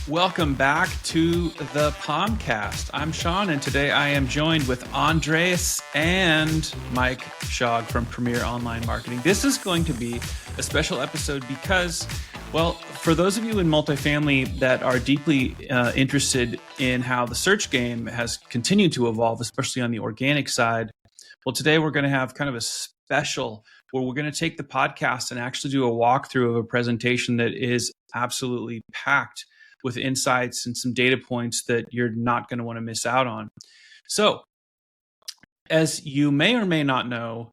Welcome back to the Palmcast. I'm Sean, and today I am joined with Andres and Mike Shaug from Premier Online Marketing. This is going to be a special episode because, well, for those of you in multifamily that are deeply interested in how the search game has continued to evolve, especially on the organic side, well, today we're going to have kind of a special where we're going to take the podcast and actually do a walkthrough of a presentation that is absolutely packed with insights and some data points that you're not going to want to miss out on. So, as you may or may not know,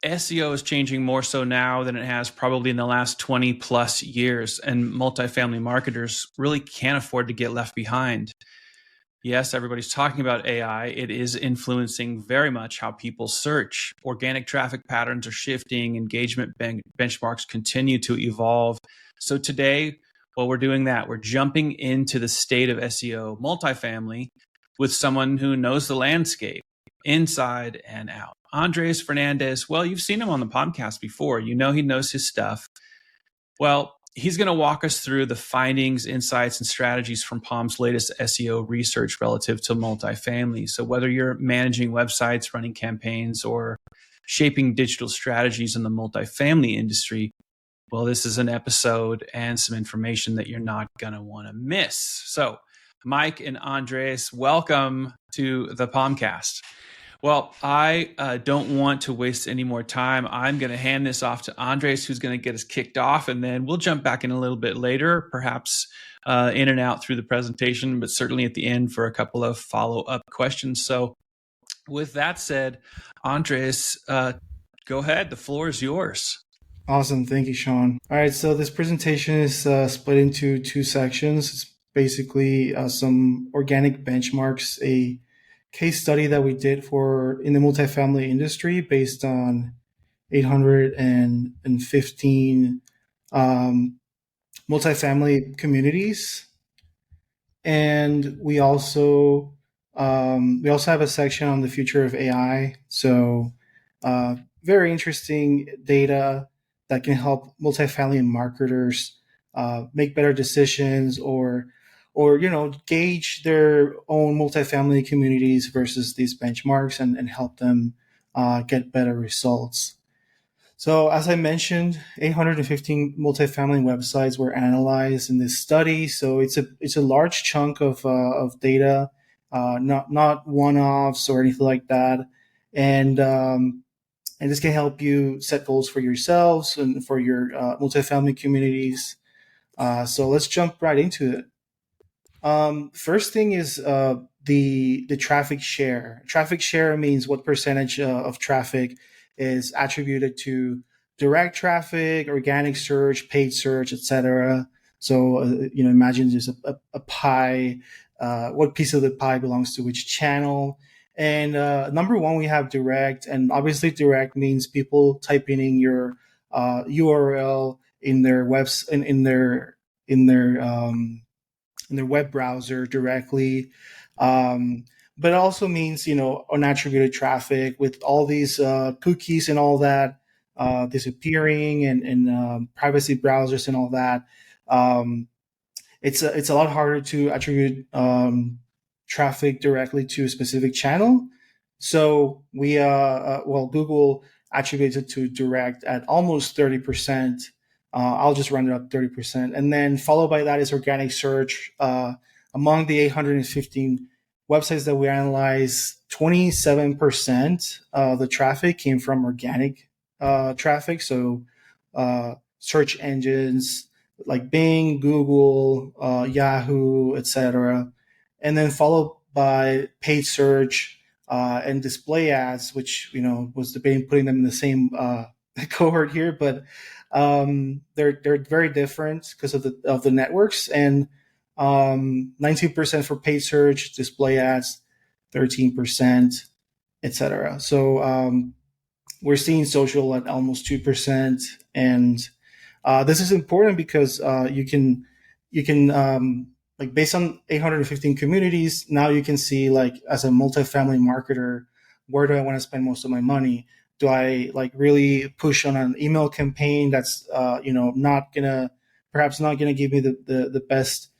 SEO is changing more so now than it has probably in the last 20 plus years, and multifamily marketers really can't afford to get left behind. Yes, everybody's talking about AI. It is influencing very much how people search. Organic traffic patterns are shifting. Engagement benchmarks continue to evolve. So today, well, we're doing that. We're jumping into the state of SEO multifamily with someone who knows the landscape inside and out. Shaug Fernandez, well, you've seen him on the podcast before. You know he knows his stuff. Well, he's going to walk us through the findings, insights, and strategies from Palm's latest SEO research relative to multifamily. So whether you're managing websites, running campaigns, or shaping digital strategies in the multifamily industry, well, this is an episode and some information that you're not going to want to miss. So, Mike and Andres, welcome to the Palmcast. Well, I don't want to waste any more time. I'm going to hand this off to Andres, who's going to get us kicked off, and then we'll jump back in a little bit later, perhaps in and out through the presentation, but certainly at the end for a couple of follow-up questions. So, with that said, Andres, go ahead. The floor is yours. Awesome. Thank you, Sean. All right. So this presentation is split into two sections. It's basically some organic benchmarks, a case study that we did in the multifamily industry based on 815 multifamily communities. And we also have a section on the future of AI. So very interesting data that can help multifamily marketers make better decisions or gauge their own multifamily communities versus these benchmarks and help them get better results. So as I mentioned, 815 multifamily websites were analyzed in this study. So it's a large chunk of data, not one-offs or anything like that, and this can help you set goals for yourselves and for your multifamily communities. So let's jump right into it. First thing is the traffic share. Traffic share means what percentage of traffic is attributed to direct traffic, organic search, paid search, etc. So imagine there's a pie. What piece of the pie belongs to which channel? And number one, we have direct, and obviously direct means people typing in your URL in their in their web browser directly. But it also means unattributed traffic with all these cookies and all that disappearing and privacy browsers and all that. It's a lot harder to attribute traffic directly to a specific channel. So we, Google attributes it to direct at almost 30%. I'll just round it up 30%. And then followed by that is organic search. Among the 815 websites that we analyzed, 27% of the traffic came from organic traffic. So search engines like Bing, Google, Yahoo, etc. And then followed by paid search and display ads, which was debating putting them in the same cohort here, but they're very different because of the networks. And 19% for paid search, display ads, 13%, etc. So we're seeing social at almost 2%, and this is important because you can like based on 815 communities, now you can see like as a multifamily marketer, where do I want to spend most of my money? Do I like really push on an email campaign that's perhaps not gonna give me the best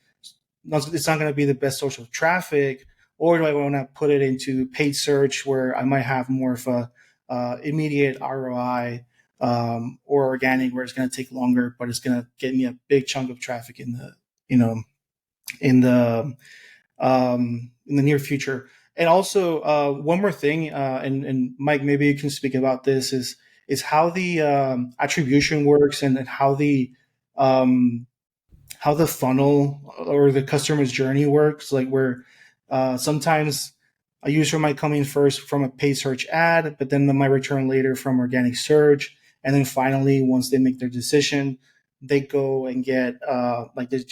it's not going to be the best source of traffic, or do I want to put it into paid search where I might have more of a immediate ROI, or organic where it's going to take longer, but it's going to get me a big chunk of traffic in the in the in the near future. And also, one more thing, and Mike, maybe you can speak about this, is how the attribution works, and um, how the funnel or the customer's journey works. Like where sometimes a user might come in first from a paid search ad, but then they might return later from organic search, and then finally, once they make their decision, they go and get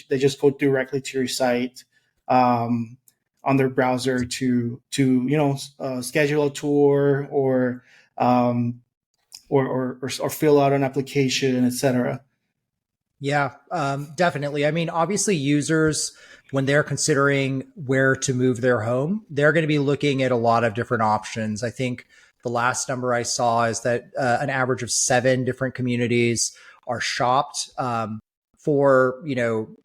they just go directly to your site, um, on their browser to schedule a tour, um, or fill out an application, etc. Yeah, definitely. I mean, obviously, users, when they're considering where to move their home, they're going to be looking at a lot of different options. I think the last number I saw is that an average of 7 different communities are shopped for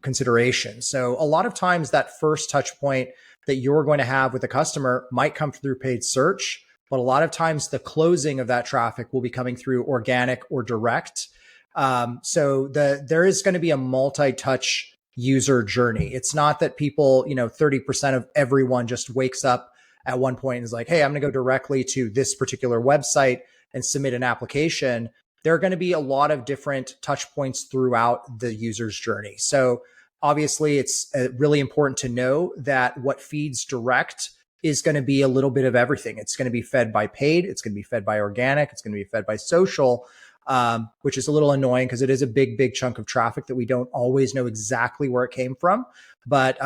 consideration. So a lot of times, that first touch point that you're going to have with a customer might come through paid search, but a lot of times the closing of that traffic will be coming through organic or direct. So there is going to be a multi-touch user journey. It's not that people, 30% of everyone just wakes up at one point and is like, hey, I'm going to go directly to this particular website and submit an application. There are going to be a lot of different touch points throughout the user's journey. So obviously it's really important to know that what feeds direct is going to be a little bit of everything. It's going to be fed by paid. It's going to be fed by organic. It's going to be fed by social. Which is a little annoying because it is a big chunk of traffic that we don't always know exactly where it came from. But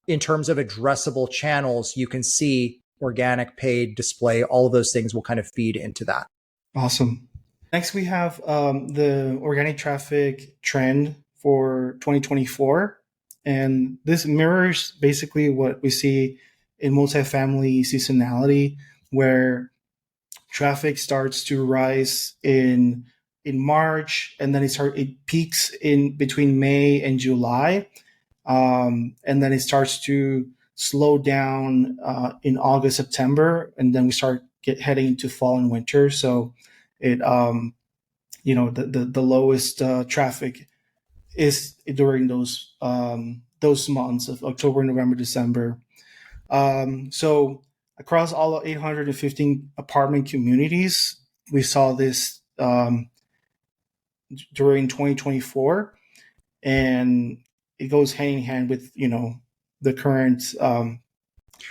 in terms of addressable channels, you can see organic, paid, display, all of those things will kind of feed into that. Awesome. Next, we have the organic traffic trend for 2024. And this mirrors basically what we see in multifamily seasonality, where traffic starts to rise in March, and then it peaks in between May and July, and then it starts to slow down in August, September, and then we start heading into fall and winter. So it the lowest traffic is during those months of October, November, December. So across all 815 apartment communities, we saw this during 2024, and it goes hand in hand with the current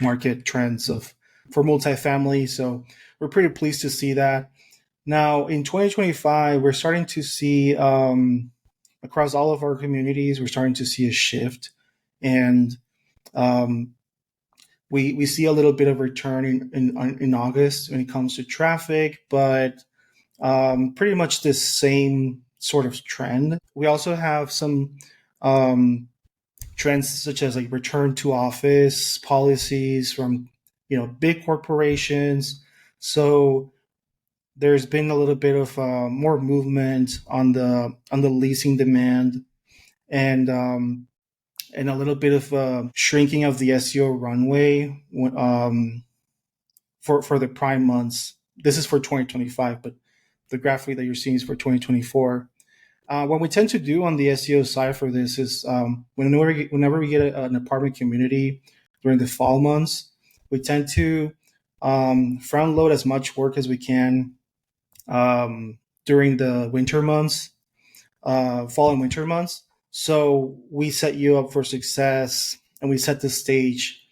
market trends for multifamily. So we're pretty pleased to see that. Now in 2025, we're starting to see across all of our communities, we're starting to see a shift, and we see a little bit of return in August when it comes to traffic, but pretty much the same sort of trend. We also have some trends such as like return to office policies from big corporations. So there's been a little bit of more movement on the leasing demand, and a little bit of shrinking of the SEO runway for the prime months. This is for 2025, but the graphic that you're seeing is for 2024. What we tend to do on the SEO side for this is whenever we get an apartment community during the fall months, we tend to front load as much work as we can during the winter months, fall and winter months. So we set you up for success, and we set the stage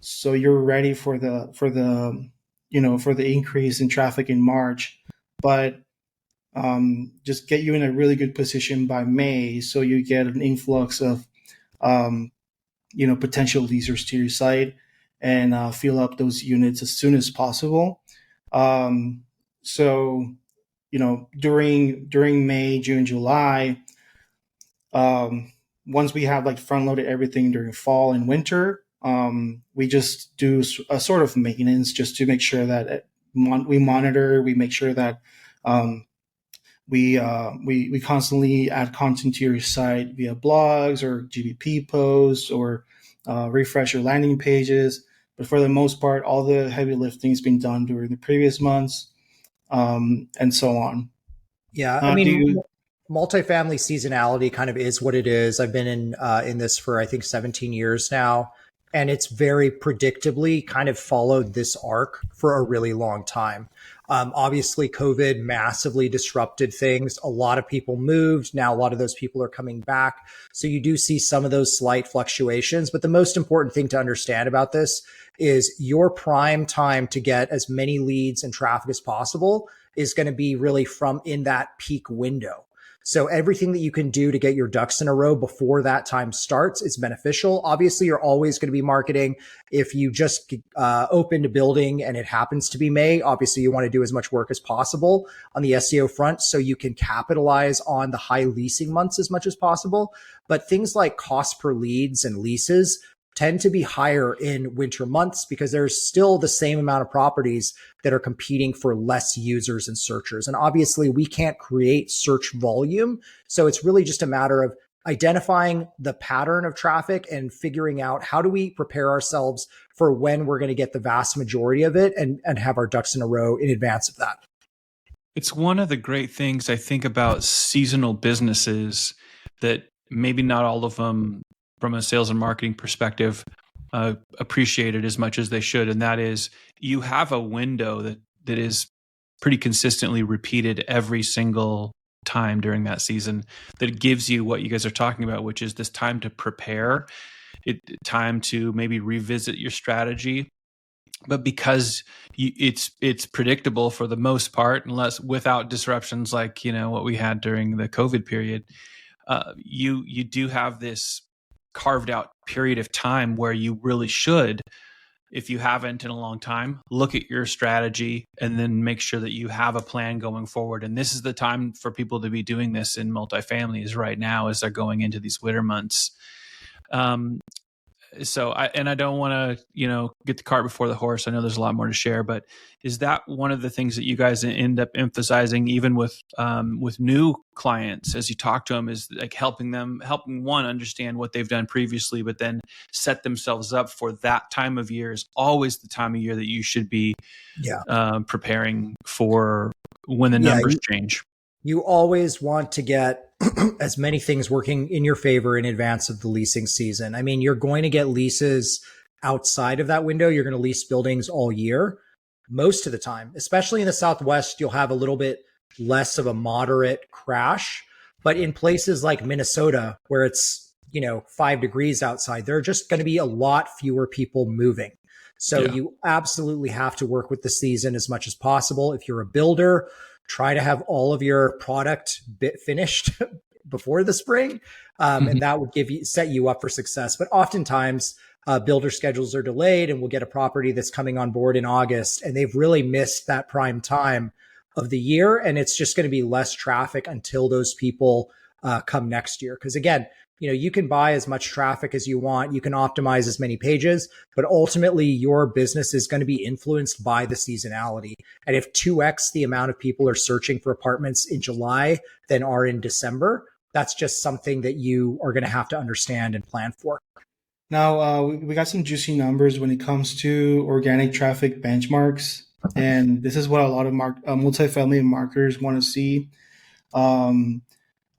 so you're ready for the increase in traffic in March, but just get you in a really good position by May, so you get an influx of potential leasers to your site, and fill up those units as soon as possible. So during May, June, July, once we have like front loaded everything during fall and winter, we just do a sort of maintenance just to make sure that we monitor, we make sure that we constantly add content to your site via blogs or GBP posts or refresh your landing pages. But for the most part, all the heavy lifting has been done during the previous months, and so on. Yeah, I Do mean, you? multifamily seasonality kind of is what it is. I've been in this for I think 17 years now, and it's very predictably kind of followed this arc for a really long time. Obviously, COVID massively disrupted things. A lot of people moved. Now, a lot of those people are coming back. So you do see some of those slight fluctuations. But the most important thing to understand about this is your prime time to get as many leads and traffic as possible is going to be really from in that peak window. So everything that you can do to get your ducks in a row before that time starts is beneficial. Obviously, you're always going to be marketing. If you just opened a building and it happens to be May, obviously you want to do as much work as possible on the SEO front so you can capitalize on the high leasing months as much as possible. But things like cost per leads and leases tend to be higher in winter months because there's still the same amount of properties that are competing for less users and searchers. And obviously we can't create search volume. So it's really just a matter of identifying the pattern of traffic and figuring out how do we prepare ourselves for when we're going to get the vast majority of it and have our ducks in a row in advance of that. It's one of the great things I think about seasonal businesses that maybe not all of them from a sales and marketing perspective appreciate it as much as they should. And that is you have a window that is pretty consistently repeated every single time during that season that gives you what you guys are talking about, which is this time to prepare, time to maybe revisit your strategy. But because it's predictable for the most part, unless without disruptions like what we had during the COVID period, you do have this carved out period of time where you really should, if you haven't in a long time, look at your strategy and then make sure that you have a plan going forward. And this is the time for people to be doing this in multifamily is right now as they're going into these winter months. So I don't want to, get the cart before the horse. I know there's a lot more to share, but is that one of the things that you guys end up emphasizing even with new clients as you talk to them is like helping one understand what they've done previously, but then set themselves up for that time of year is always the time of year that you should be preparing for when the numbers change. You always want to get as many things working in your favor in advance of the leasing season. I mean, you're going to get leases outside of that window. You're going to lease buildings all year. Most of the time, especially in the Southwest, you'll have a little bit less of a moderate crash. But in places like Minnesota, where it's, 5 degrees outside, there are just going to be a lot fewer people moving. So you absolutely have to work with the season as much as possible. If you're a builder, try to have all of your product finished before the spring. And that would set you up for success. But oftentimes builder schedules are delayed and we'll get a property that's coming on board in August and they've really missed that prime time of the year. And it's just going to be less traffic until those people come next year. Because again, you can buy as much traffic as you want. You can optimize as many pages, but ultimately your business is going to be influenced by the seasonality. And if 2x the amount of people are searching for apartments in July than are in December, that's just something that you are going to have to understand and plan for. Now, we got some juicy numbers when it comes to organic traffic benchmarks. And this is what a lot of multifamily marketers want to see.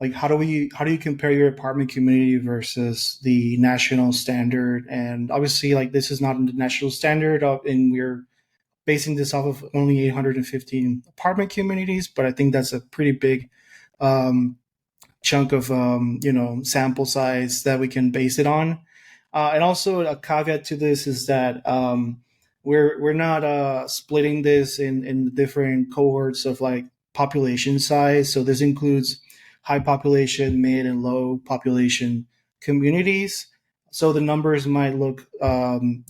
Like how do you compare your apartment community versus the national standard? And obviously, like this is not the national standard, and we're basing this off of only 815 apartment communities. But I think that's a pretty big chunk of sample size that we can base it on. And also a caveat to this is that we're not splitting this in different cohorts of like population size. So this includes high population, mid and low population communities. So the numbers might look, on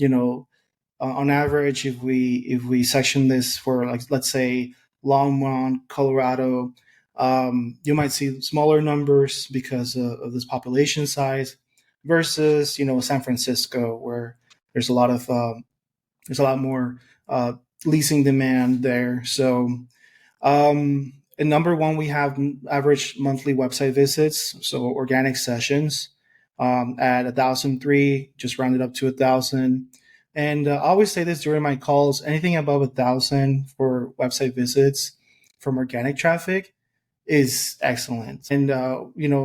average, if we section this for like, let's say Longmont, Colorado, you might see smaller numbers because of this population size versus, San Francisco, where there's a lot more leasing demand there. So, and number one, we have average monthly website visits, so organic sessions. at 1,003, just rounded up to 1,000. And I always say this during my calls: anything above 1,000 for website visits from organic traffic is excellent. And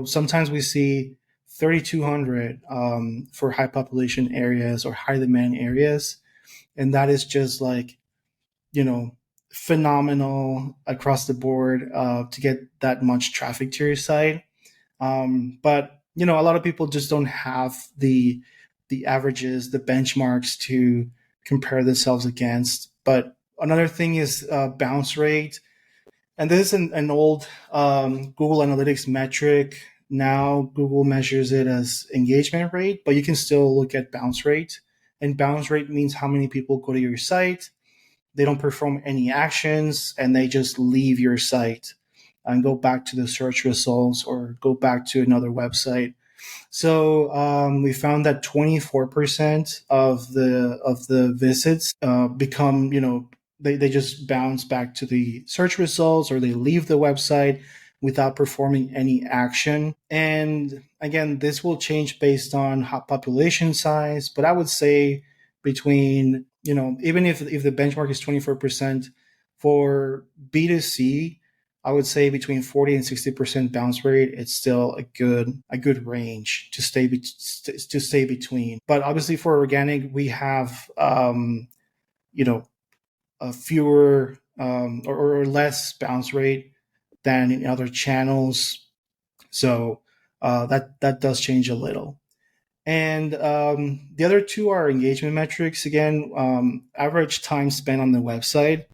sometimes we see 3,200 for high population areas or high demand areas, and that is just like phenomenal across the board to get that much traffic to your site. But a lot of people just don't have the averages, the benchmarks to compare themselves against. But another thing is bounce rate, and this is an old Google Analytics metric. Now Google measures it as engagement rate, but you can still look at bounce rate. And bounce rate means how many people go to your site, they don't perform any actions, and they just leave your site and go back to the search results or go back to another website. So we found that 24% of the visits become, they just bounce back to the search results, or they leave the website without performing any action. And again, this will change based on population size, but I would say between, even if the benchmark is 24% for B2C, I would say between 40 and 60% bounce rate. It's still a good range to stay between. But obviously for organic, we have a fewer or less bounce rate than in other channels. So that does change a little. And the other two are engagement metrics. Again, average time spent on the website.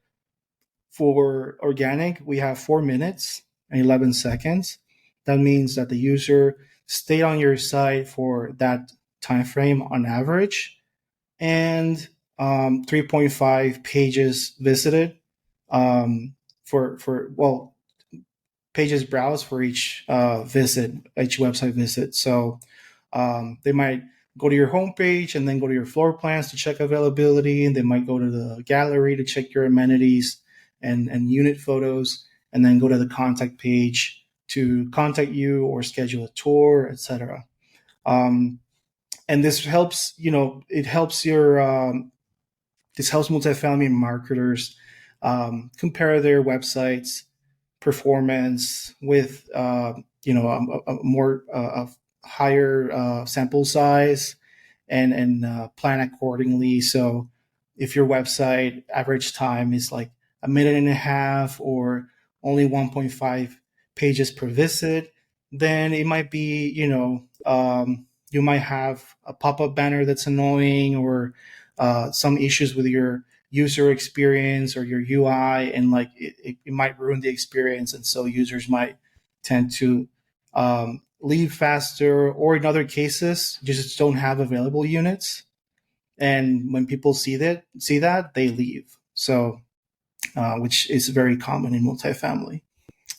For organic, we have 4 minutes and 11 seconds. That means that the user stayed on your site for that time frame on average, and 3.5 pages visited for pages browsed for each website visit. So they might go to your homepage and then go to your floor plans to check availability, and they might go to the gallery to check your amenities and unit photos, and then go to the contact page to contact you or schedule a tour, etc. And this helps, it helps this helps multifamily marketers compare their websites performance with, a more higher sample size, and plan accordingly. So if your website average time is like a minute and a half or only 1.5 pages per visit, then it might be, you might have a pop-up banner that's annoying, or some issues with your user experience or your UI, and like it might ruin the experience. And so users might tend to leave faster, or in other cases, just don't have available units. And when people see that, they leave. So, which is very common in multifamily.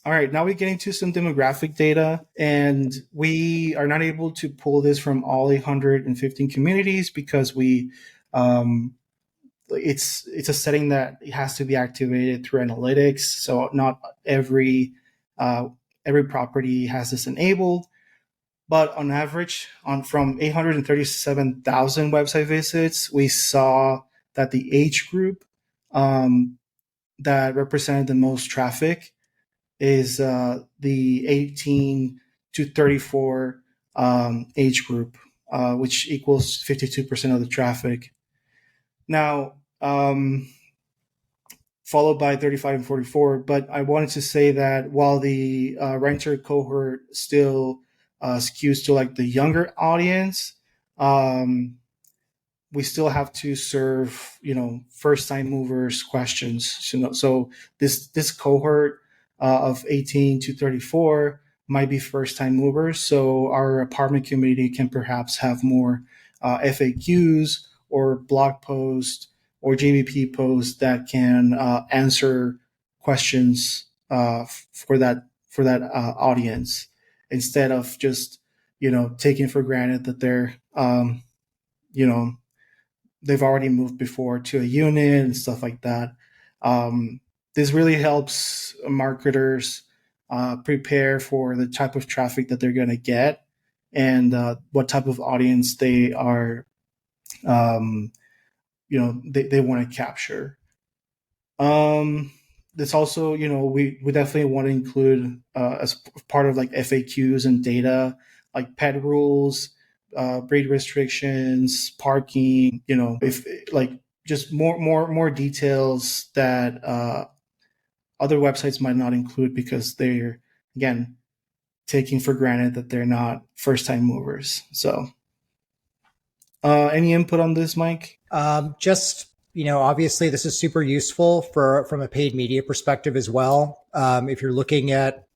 All right, now we get into some demographic data, and we are not able to pull this from all 815 communities because it's a setting that has to be activated through analytics. So not every property has this enabled. But on average, from 837,000 website visits, we saw that the age group that represented the most traffic is the 18 to 34 age group, which equals 52% of the traffic. Now, followed by 35 and 44. But I wanted to say that while the renter cohort still skews to like the younger audience, we still have to serve, first time movers questions. So this cohort of 18 to 34 might be first time movers. So our apartment community can perhaps have more FAQs or blog posts or JBP posts that can answer questions for that audience, instead of just taking for granted that they're they've already moved before to a unit and stuff like that. This really helps marketers prepare for the type of traffic that they're going to get, and what type of audience they are, they want to capture. This also, we definitely want to include as part of like FAQs and data, like pet rules, breed restrictions, parking. If like just more details that other websites might not include because they're, again, taking for granted that they're not first time movers. So, any input on this, Mike? Just, obviously this is super useful from a paid media perspective as well. If you're looking at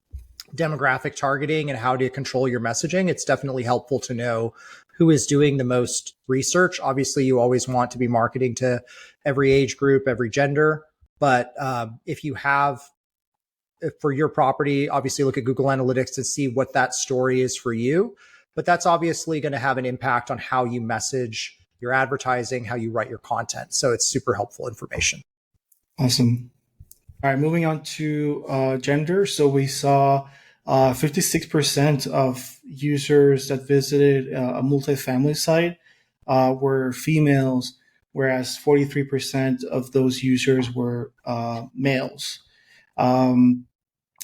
demographic targeting and how to control your messaging, it's definitely helpful to know who is doing the most research. Obviously, you always want to be marketing to every age group, every gender. But if you have, for your property, obviously look at Google Analytics to see what that story is for you. But that's obviously going to have an impact on how you message your advertising, how you write your content. So it's super helpful information. Awesome. All right, moving on to gender. So we saw 56% of users that visited a multifamily site were females, whereas 43% of those users were males.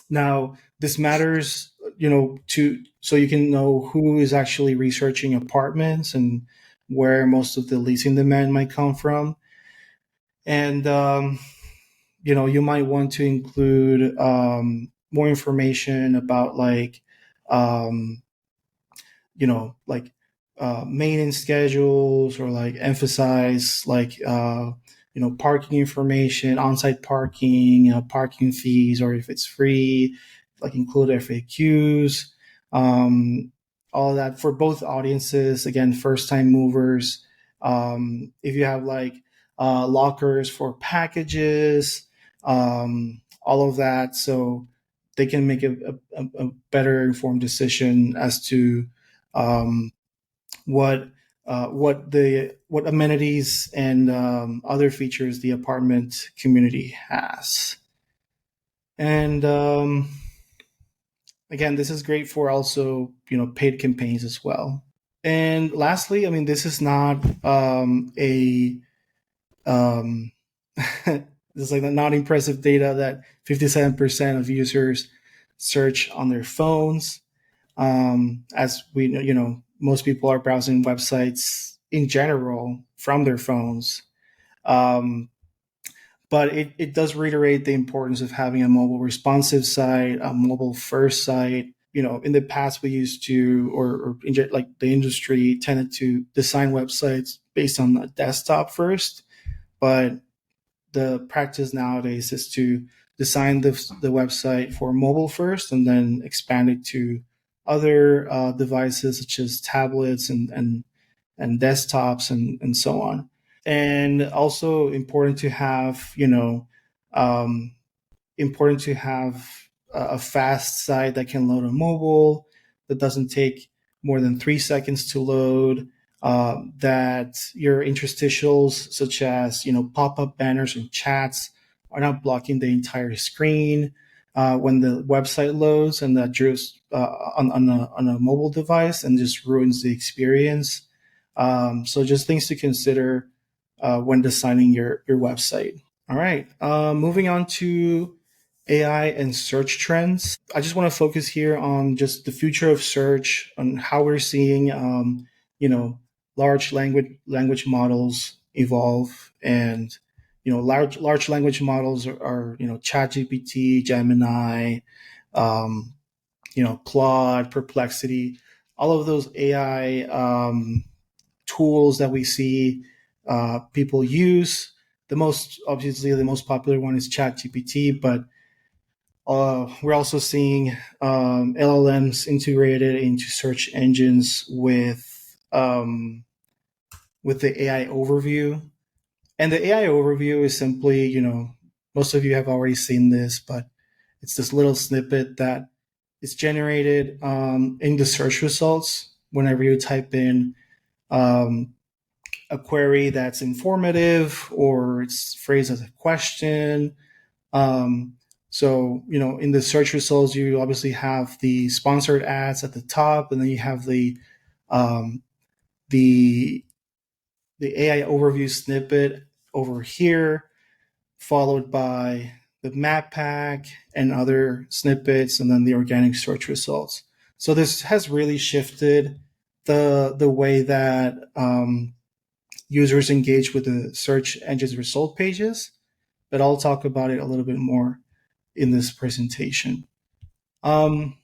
Now, this matters, so you can know who is actually researching apartments and where most of the leasing demand might come from. And you might want to include more information about like um, maintenance schedules, or like emphasize like parking information, on-site parking, parking fees, or if it's free, like include FAQs, all of that for both audiences. Again, first-time movers. If you have like lockers for packages, all of that, so they can make a better informed decision as to what amenities and other features the apartment community has. And again, this is great for also paid campaigns as well. And lastly, I mean, this is not a this is like not impressive data that 57% of users search on their phones. As we know, most people are browsing websites in general from their phones. But it does reiterate the importance of having a mobile responsive site, a mobile first site. In the past we used to, or like the industry tended to design websites based on the desktop first, but the practice nowadays is to design the website for mobile first and then expand it to other devices such as tablets and desktops and so on. And also important to have a fast site that can load on mobile, that doesn't take more than 3 seconds to load, that your interstitials, such as pop-up banners and chats, are not blocking the entire screen when the website loads, and that just on a mobile device and just ruins the experience. So just things to consider when designing your website. All right, moving on to AI and search trends. I just want to focus here on just the future of search, on how we're seeing, large language models evolve, and large language models are ChatGPT, Gemini, Claude, Perplexity, all of those AI tools that we see people use. The most popular one is ChatGPT, but we're also seeing LLMs integrated into search engines with the AI overview. And the AI overview is simply, most of you have already seen this, but it's this little snippet that is generated in the search results whenever you type in a query that's informative or it's phrased as a question. So, in the search results, you obviously have the sponsored ads at the top, and then you have um, the the AI overview snippet over here, followed by the map pack and other snippets, and then the organic search results. So this has really shifted the way that users engage with the search engine's result pages. But I'll talk about it a little bit more in this presentation. Um,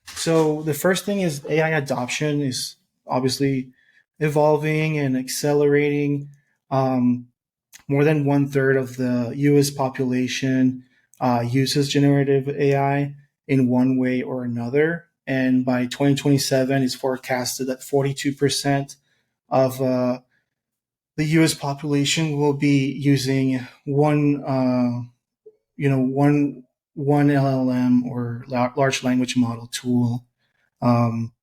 so the first thing is AI adoption is obviously evolving and accelerating. More than 1/3 of the US population uses generative AI in one way or another. And by 2027, it's forecasted that 42% of the US population will be using one LLM or large language model tool. Um,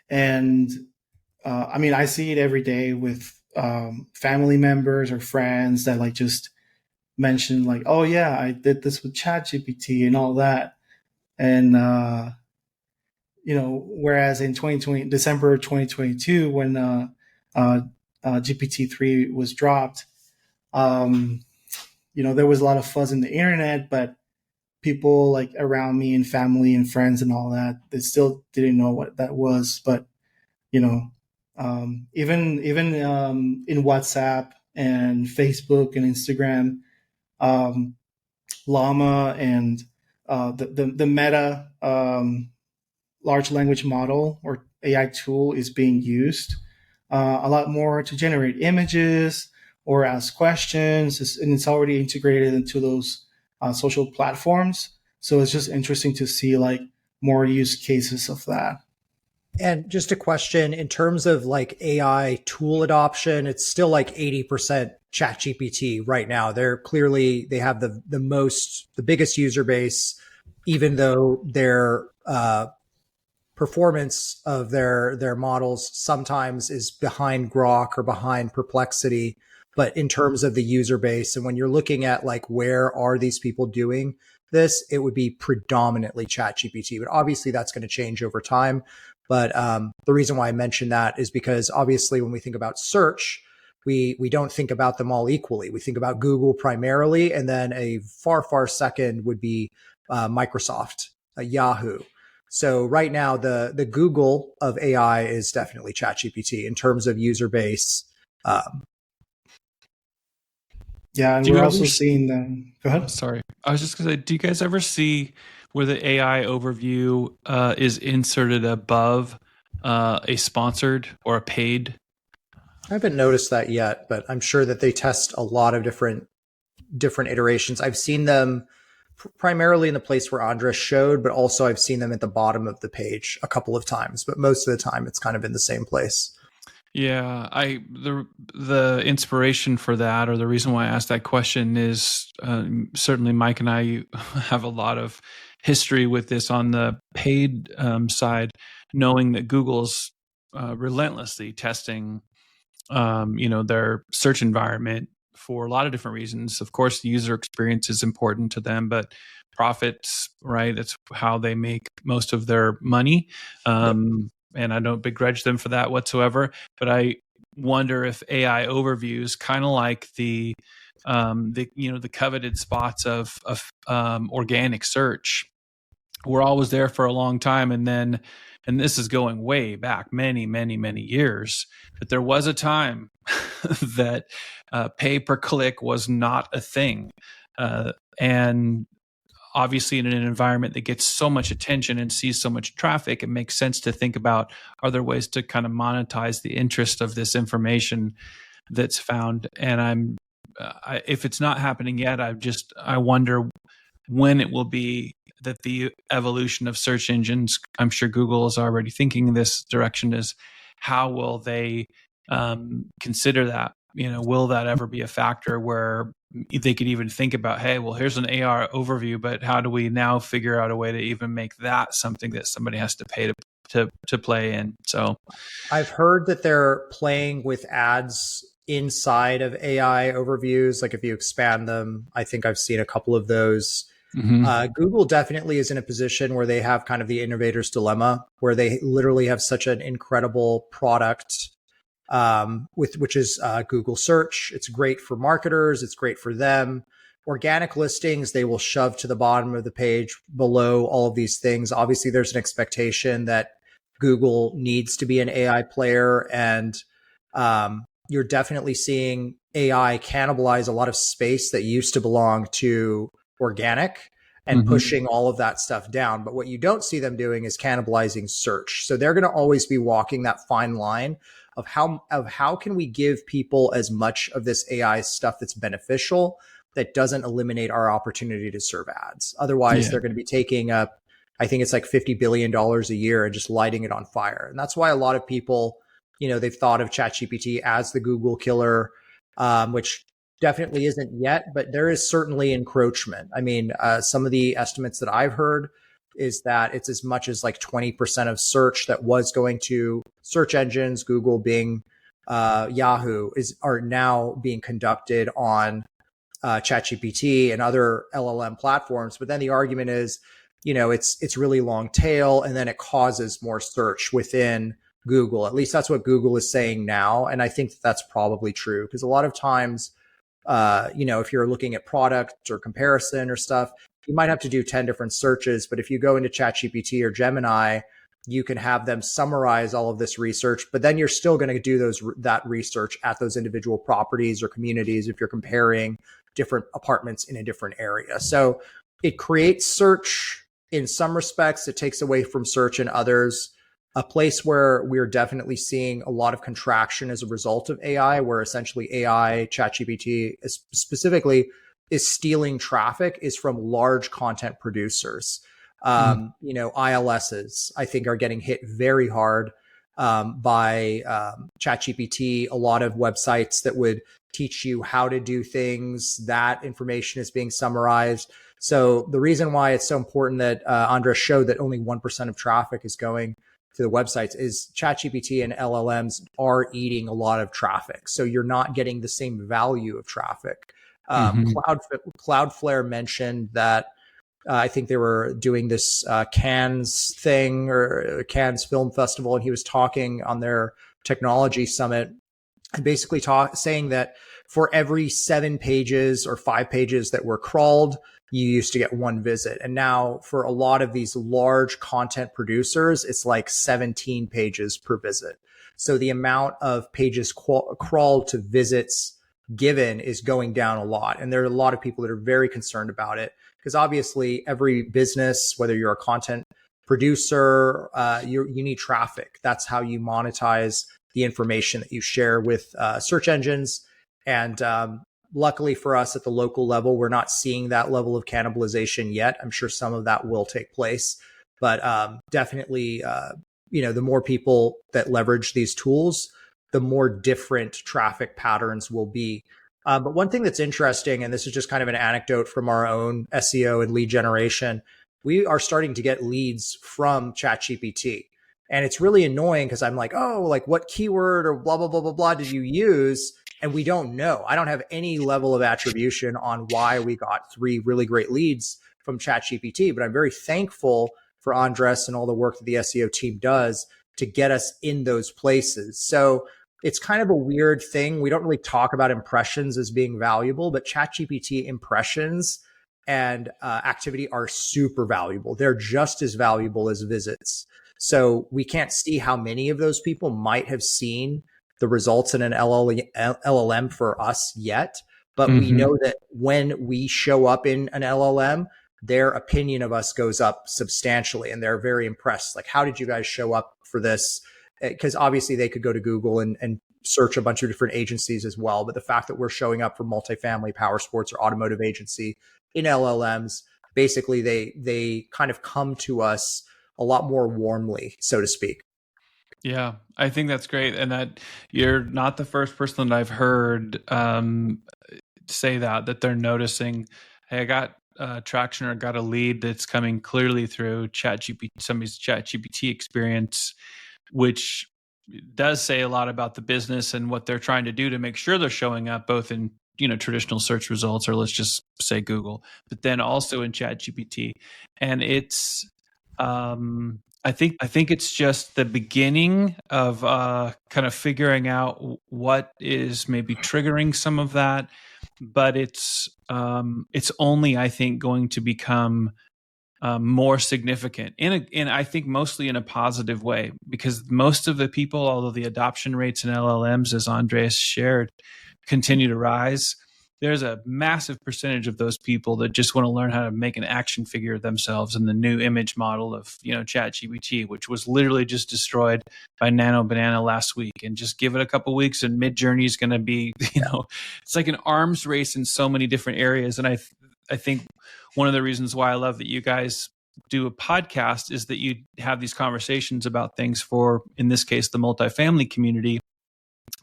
and I mean, I see it every day with family members or friends that like just mention like, oh yeah, I did this with ChatGPT and all that. And whereas in 2020, December 2022, when GPT-3 was dropped, um, there was a lot of fuzz in the internet, but people like around me and family and friends and all that, they still didn't know what that was. But you know, even in WhatsApp and Facebook and Instagram, um, Llama and the Meta large language model or AI tool is being used a lot more to generate images or ask questions, and it's already integrated into those social platforms. So it's just interesting to see like more use cases of that. And just a question in terms of like AI tool adoption, it's still like 80% ChatGPT right now. They have the biggest user base, even though their performance of their models sometimes is behind Grok or behind Perplexity. But in terms of the user base, and when you're looking at like where are these people doing this, it would be predominantly ChatGPT. But obviously that's going to change over time. But the reason why I mention that is because obviously when we think about search, we don't think about them all equally. We think about Google primarily, and then a far second would be Microsoft, Yahoo. So right now, the Google of AI is definitely ChatGPT in terms of user base. Yeah, and Do we're you also ever? seeing them. Go ahead. Sorry, I was just gonna say, do you guys ever see where the AI overview is inserted above a sponsored or a paid? I haven't noticed that yet, but I'm sure that they test a lot of different iterations. I've seen them primarily in the place where Andres showed, but also I've seen them at the bottom of the page a couple of times. But most of the time, it's kind of in the same place. Yeah, the inspiration for that, or the reason why I asked that question, is certainly Mike and I have a lot of history with this on the paid side, knowing that Google's relentlessly testing, their search environment for a lot of different reasons. Of course, the user experience is important to them, but profits, right? That's how they make most of their money. And I don't begrudge them for that whatsoever. But I wonder if AI overviews, kind of like the coveted spots of organic search, were always there for a long time, and this is going way back many years, but there was a time that pay per click was not a thing, and obviously in an environment that gets so much attention and sees so much traffic, it makes sense to think about, are there ways to kind of monetize the interest of this information that's found? And if it's not happening yet, I wonder when it will be that the evolution of search engines, I'm sure Google is already thinking in this direction, is how will they consider that? Will that ever be a factor where they could even think about, hey, well, here's an AR overview, but how do we now figure out a way to even make that something that somebody has to pay to play in? So I've heard that they're playing with ads inside of AI overviews. Like if you expand them, I think I've seen a couple of those. Google definitely is in a position where they have kind of the innovator's dilemma, where they literally have such an incredible product, which is Google search. It's great for marketers. It's great for them. Organic listings, they will shove to the bottom of the page below all of these things. Obviously, there's an expectation that Google needs to be an AI player, and you're definitely seeing AI cannibalize a lot of space that used to belong to organic and pushing all of that stuff down. But what you don't see them doing is cannibalizing search. So they're going to always be walking that fine line of how can we give people as much of this AI stuff that's beneficial that doesn't eliminate our opportunity to serve ads. Otherwise, they're going to be taking up, I think it's like $50 billion a year and just lighting it on fire. And that's why a lot of people, they've thought of ChatGPT as the Google killer, which definitely isn't yet, but there is certainly encroachment. I mean, some of the estimates that I've heard is that it's as much as like 20% of search that was going to search engines, Google, Bing, Yahoo, are now being conducted on ChatGPT and other LLM platforms. But then the argument is, it's really long tail, and then it causes more search within Google. At least that's what Google is saying now. And I think that's probably true, because a lot of times, if you're looking at product or comparison or stuff, you might have to do 10 different searches. But if you go into ChatGPT or Gemini, you can have them summarize all of this research, but then you're still going to do that research at those individual properties or communities if you're comparing different apartments in a different area. So it creates search in some respects. It takes away from search in others. A place where we're definitely seeing a lot of contraction as a result of AI, where essentially AI, ChatGPT specifically, is stealing traffic, is from large content producers. ILSs, I think, are getting hit very hard by ChatGPT. A lot of websites that would teach you how to do things, that information is being summarized. So the reason why it's so important that Andres showed that only 1% of traffic is going to the websites is ChatGPT and LLMs are eating a lot of traffic. So you're not getting the same value of traffic. Cloudflare mentioned that I think they were doing this Cannes thing, or Cannes Film Festival, and he was talking on their technology summit and basically saying that for every 7 pages or 5 pages that were crawled, you used to get 1 visit. And now for a lot of these large content producers, it's like 17 pages per visit. So the amount of pages crawled to visits given is going down a lot. And there are a lot of people that are very concerned about it, because obviously every business, whether you're a content producer, you need traffic. That's how you monetize the information that you share with search engines. And luckily for us at the local level, we're not seeing that level of cannibalization yet. I'm sure some of that will take place, but definitely, the more people that leverage these tools, the more different traffic patterns will be. But one thing that's interesting, and this is just kind of an anecdote from our own SEO and lead generation, we are starting to get leads from ChatGPT. And it's really annoying because I'm like, what keyword or blah, blah, blah, blah, blah did you use? And we don't know. I don't have any level of attribution on why we got 3 really great leads from ChatGPT, but I'm very thankful for Andres and all the work that the SEO team does to get us in those places. So it's kind of a weird thing. We don't really talk about impressions as being valuable, but ChatGPT impressions and activity are super valuable. They're just as valuable as visits. So we can't see how many of those people might have seen the results in an LLM for us yet, but we know that when we show up in an LLM, their opinion of us goes up substantially, and they're very impressed. Like, how did you guys show up for this? Because obviously they could go to Google and search a bunch of different agencies as well. But the fact that we're showing up for multifamily, power sports, or automotive agency in LLMs, basically they kind of come to us a lot more warmly, so to speak. Yeah, I think that's great. And that you're not the first person that I've heard say that they're noticing, hey, I got traction or got a lead that's coming clearly through ChatGPT, somebody's ChatGPT experience, which does say a lot about the business and what they're trying to do to make sure they're showing up both in traditional search results, or let's just say Google, but then also in ChatGPT. And it's I think it's just the beginning of kind of figuring out what is maybe triggering some of that, but it's only, I think, going to become more significant in I think mostly in a positive way, because most of the people, although the adoption rates in LLMs, as Andreas shared, continue to rise, there's a massive percentage of those people that just want to learn how to make an action figure themselves in the new image model of ChatGPT, which was literally just destroyed by Nano Banana last week. And just give it a couple weeks and Midjourney is going to be it's like an arms race in so many different areas. And I think one of the reasons why I love that you guys do a podcast is that you have these conversations about things for, in this case, the multifamily community,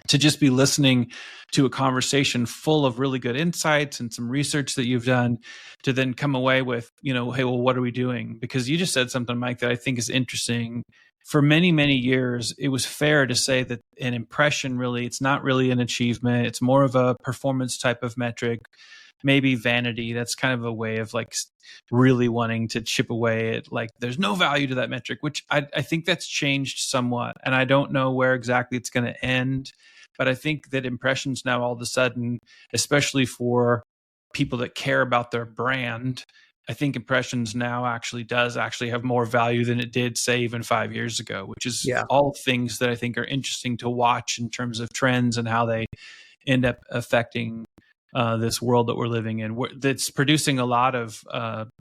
to just be listening to a conversation full of really good insights and some research that you've done, to then come away with, hey, well, what are we doing? Because you just said something, Mike, that I think is interesting. For many, many years, it was fair to say that an impression, really, it's not really an achievement. It's more of a performance type of metric, maybe vanity. That's kind of a way of like really wanting to chip away at, like, there's no value to that metric, which I think that's changed somewhat. And I don't know where exactly it's going to end. But I think that impressions now, all of a sudden, especially for people that care about their brand, I think impressions now does have more value than it did, say, even 5 years ago, which is all things that I think are interesting to watch in terms of trends and how they end up affecting this world that we're living in, that's producing a lot of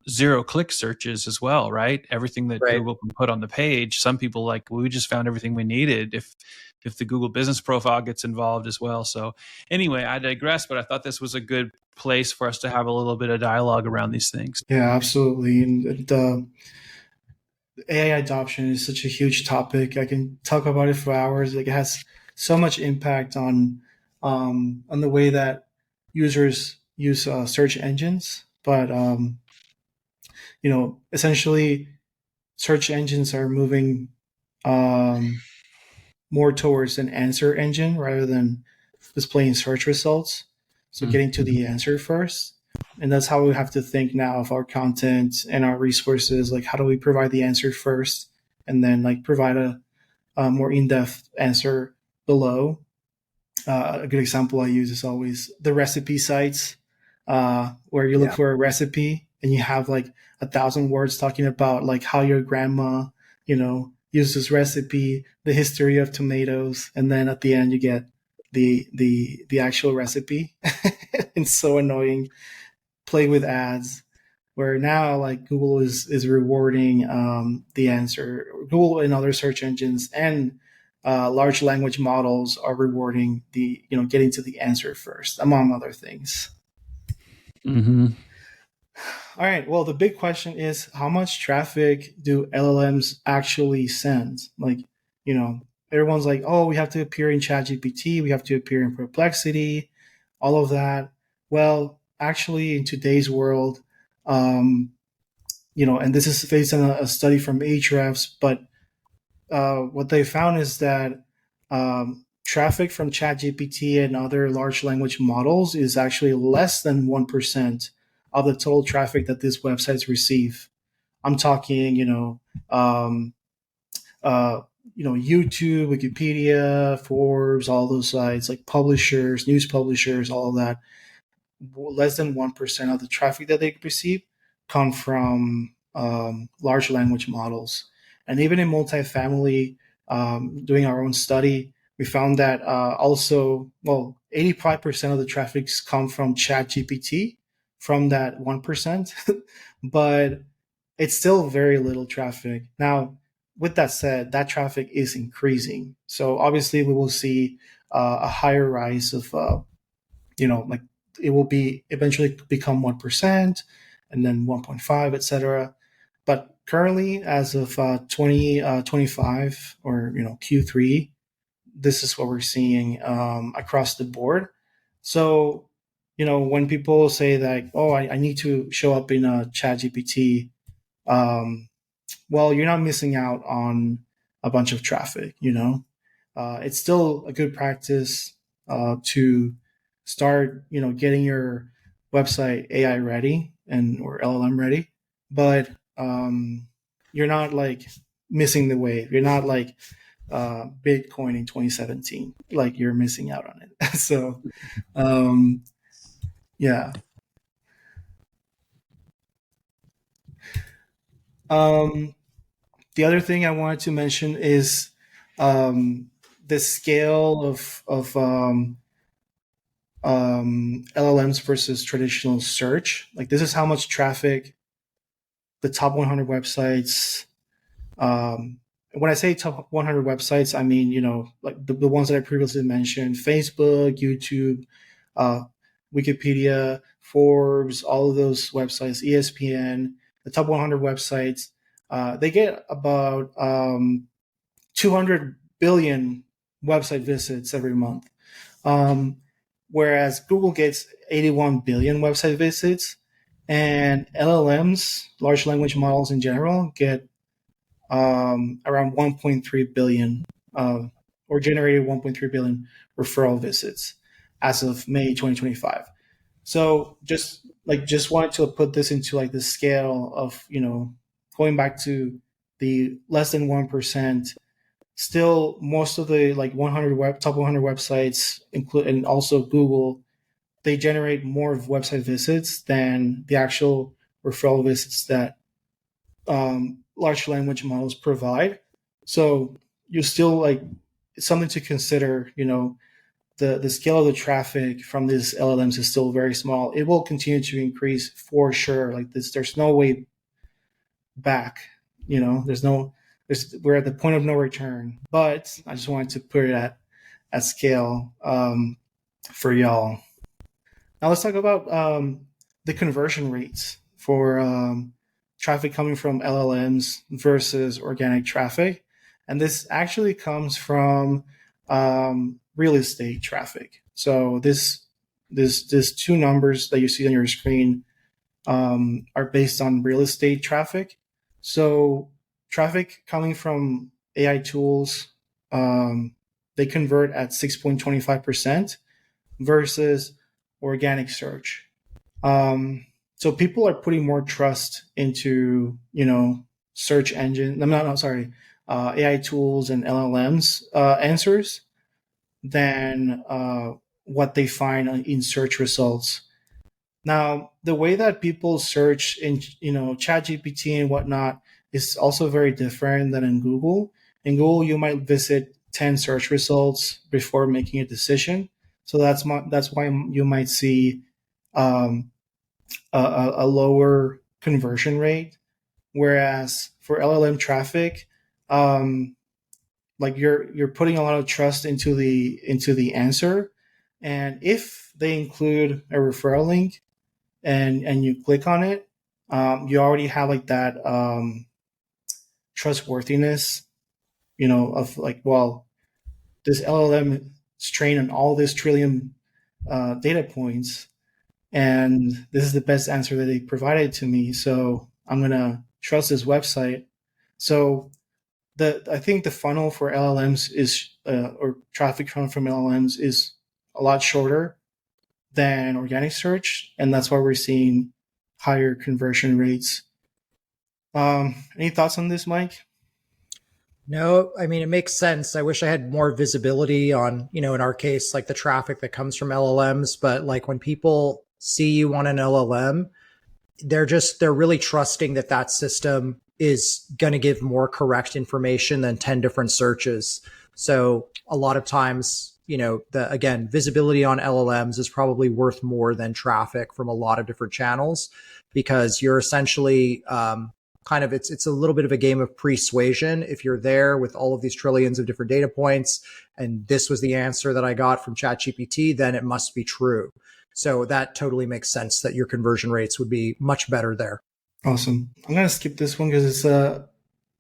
zero-click searches as well, right? Everything that Google can put on the page. Some people we just found everything we needed if the Google business profile gets involved as well. So anyway, I digress, but I thought this was a good place for us to have a little bit of dialogue around these things. Yeah, absolutely. And the AI adoption is such a huge topic. I can talk about it for hours. Like, it has so much impact on the way that users use search engines. But essentially, search engines are moving more towards an answer engine rather than displaying search results. So getting to the answer first. And that's how we have to think now of our content and our resources. Like, how do we provide the answer first and then provide a more in-depth answer below? A good example I use is always the recipe sites, where you look for a recipe and you have 1,000 words talking about how your grandma, used this recipe, the history of tomatoes, and then at the end you get the actual recipe. It's so annoying. Play with ads, where now Google is rewarding the answer. Google and other search engines and large language models are rewarding the getting to the answer first, among other things. Mm-hmm. All right. Well, the big question is, how much traffic do LLMs actually send? Everyone's like, oh, we have to appear in ChatGPT, we have to appear in Perplexity, all of that. Well, actually, in today's world, and this is based on a study from Ahrefs, but what they found is that traffic from ChatGPT and other large language models is actually less than 1% of the total traffic that these websites receive. I'm talking, YouTube, Wikipedia, Forbes, all those sites, like publishers, news publishers, all of that. Less than 1% of the traffic that they receive come from large language models. And even in multifamily, doing our own study, we found that 85% of the traffics come from ChatGPT, from that 1%, but it's still very little traffic. Now, with that said, that traffic is increasing. So obviously we will see a higher rise of, it will be eventually become 1% and then 1.5, etc. But currently, as of 2025 or Q3, this is what we're seeing across the board. So when people say that, oh, I need to show up in a ChatGPT, well, you're not missing out on a bunch of traffic. It's still a good practice to start, getting your website AI ready or LLM ready, but you're not like missing the wave. You're not like Bitcoin in 2017. Like you're missing out on it. So yeah. The other thing I wanted to mention is the scale of LLMs versus traditional search. Like this is how much traffic the top 100 websites. When I say top 100 websites, I mean like the ones that I previously mentioned: Facebook, YouTube, Wikipedia, Forbes, all of those websites, ESPN. The top 100 websites, they get about 200 billion website visits every month. Whereas Google gets 81 billion website visits, and LLMs, large language models in general, get around 1.3 billion or generated 1.3 billion referral visits as of May 2025. So just wanted to put this into like the scale of, going back to the less than 1%. Still, most of the like 100 top 100 websites, include and also Google, they generate more website visits than the actual referral visits that large language models provide. So you still like, it's something to consider. The scale of the traffic from these LLMs is still very small. It will continue to increase for sure. Like this, there's no way back. We're at the point of no return. But I just wanted to put it at scale for y'all. Now let's talk about the conversion rates for traffic coming from LLMs versus organic traffic. And this actually comes from real estate traffic. So this two numbers that you see on your screen are based on real estate traffic. So traffic coming from AI tools, they convert at 6.25% versus organic search. So people are putting more trust into, search engine. AI tools and LLMs answers than what they find in search results. Now, the way that people search in, ChatGPT and whatnot is also very different than in Google. In Google, you might visit 10 search results before making a decision. So that's why you might see a lower conversion rate. Whereas for LLM traffic, like you're putting a lot of trust into the answer, and if they include a referral link and you click on it, you already have like that trustworthiness, of like, well, this LLM is trained on all this trillion data points, and this is the best answer that they provided to me, so I'm gonna trust this website. So I think the funnel for LLMs is or traffic funnel from LLMs is a lot shorter than organic search, and that's why we're seeing higher conversion rates. Any thoughts on this, Mike? No, I mean, it makes sense. I wish I had more visibility on, in our case, like the traffic that comes from LLMs. But like when people see you on an LLM, they're really trusting that system is going to give more correct information than 10 different searches. So a lot of times, again, visibility on LLMs is probably worth more than traffic from a lot of different channels, because you're essentially it's a little bit of a game of persuasion. If you're there with all of these trillions of different data points and this was the answer that I got from ChatGPT, then it must be true. So that totally makes sense that your conversion rates would be much better there. Awesome. I'm gonna skip this one because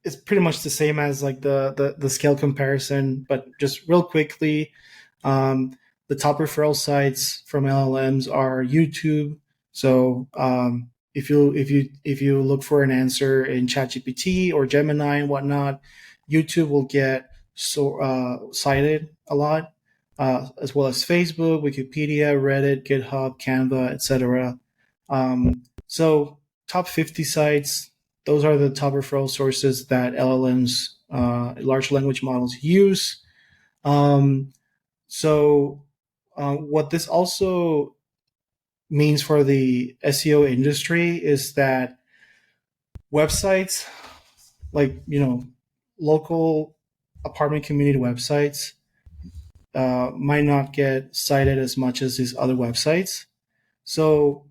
it's pretty much the same as like the scale comparison, but just real quickly, the top referral sites from LLMs are YouTube. So if you look for an answer in ChatGPT or Gemini and whatnot, YouTube will get cited a lot. as well as Facebook, Wikipedia, Reddit, GitHub, Canva, etc. So top 50 sites, those are the top referral sources that LLMs, large language models, use. What this also means for the SEO industry is that websites like, local apartment community websites might not get cited as much as these other websites. So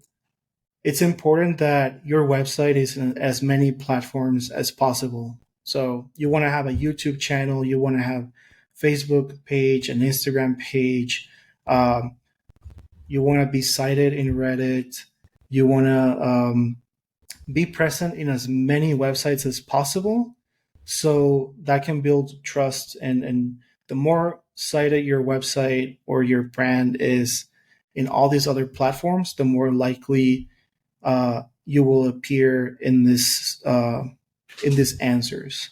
it's important that your website is in as many platforms as possible. So you want to have a YouTube channel, you want to have Facebook page, an Instagram page, you want to be cited in Reddit, you want to be present in as many websites as possible, so that can build trust. And the more cited your website or your brand is in all these other platforms, the more likely you will appear in these answers.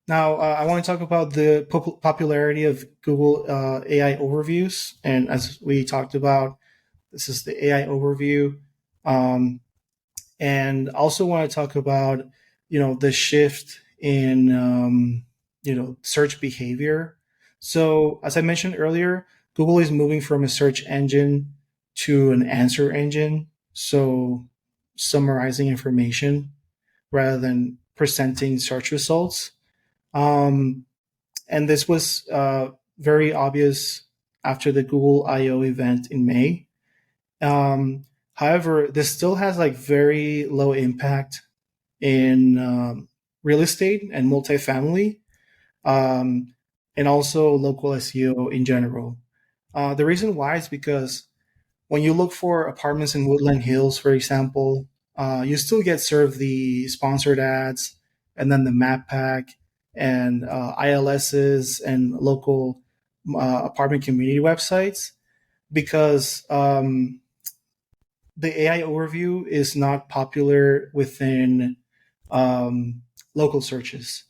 Now, I want to talk about the popularity of Google AI overviews. And as we talked about, this is the AI overview. And also want to talk about, the shift in, search behavior. So as I mentioned earlier, Google is moving from a search engine to an answer engine. So summarizing information rather than presenting search results. And this was very obvious after the Google I/O event in May. However, this still has like very low impact in real estate and multifamily, and also local SEO in general. The reason why is because when you look for apartments in Woodland Hills, for example, you still get served the sponsored ads and then the map pack and ILSs and local apartment community websites, because the AI overview is not popular within local searches.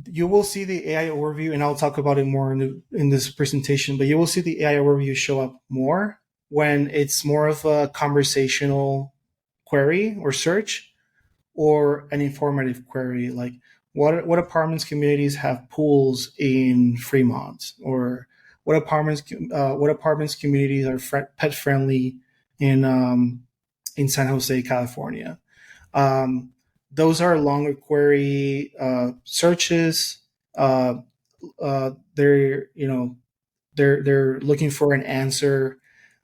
You will see the AI overview, and I'll talk about it more in this presentation, but you will see the AI overview show up more when it's more of a conversational query or search, or an informative query, like what apartments communities have pools in Fremont, or what apartments communities are pet friendly in San Jose, California. Those are longer query searches. They're they're looking for an answer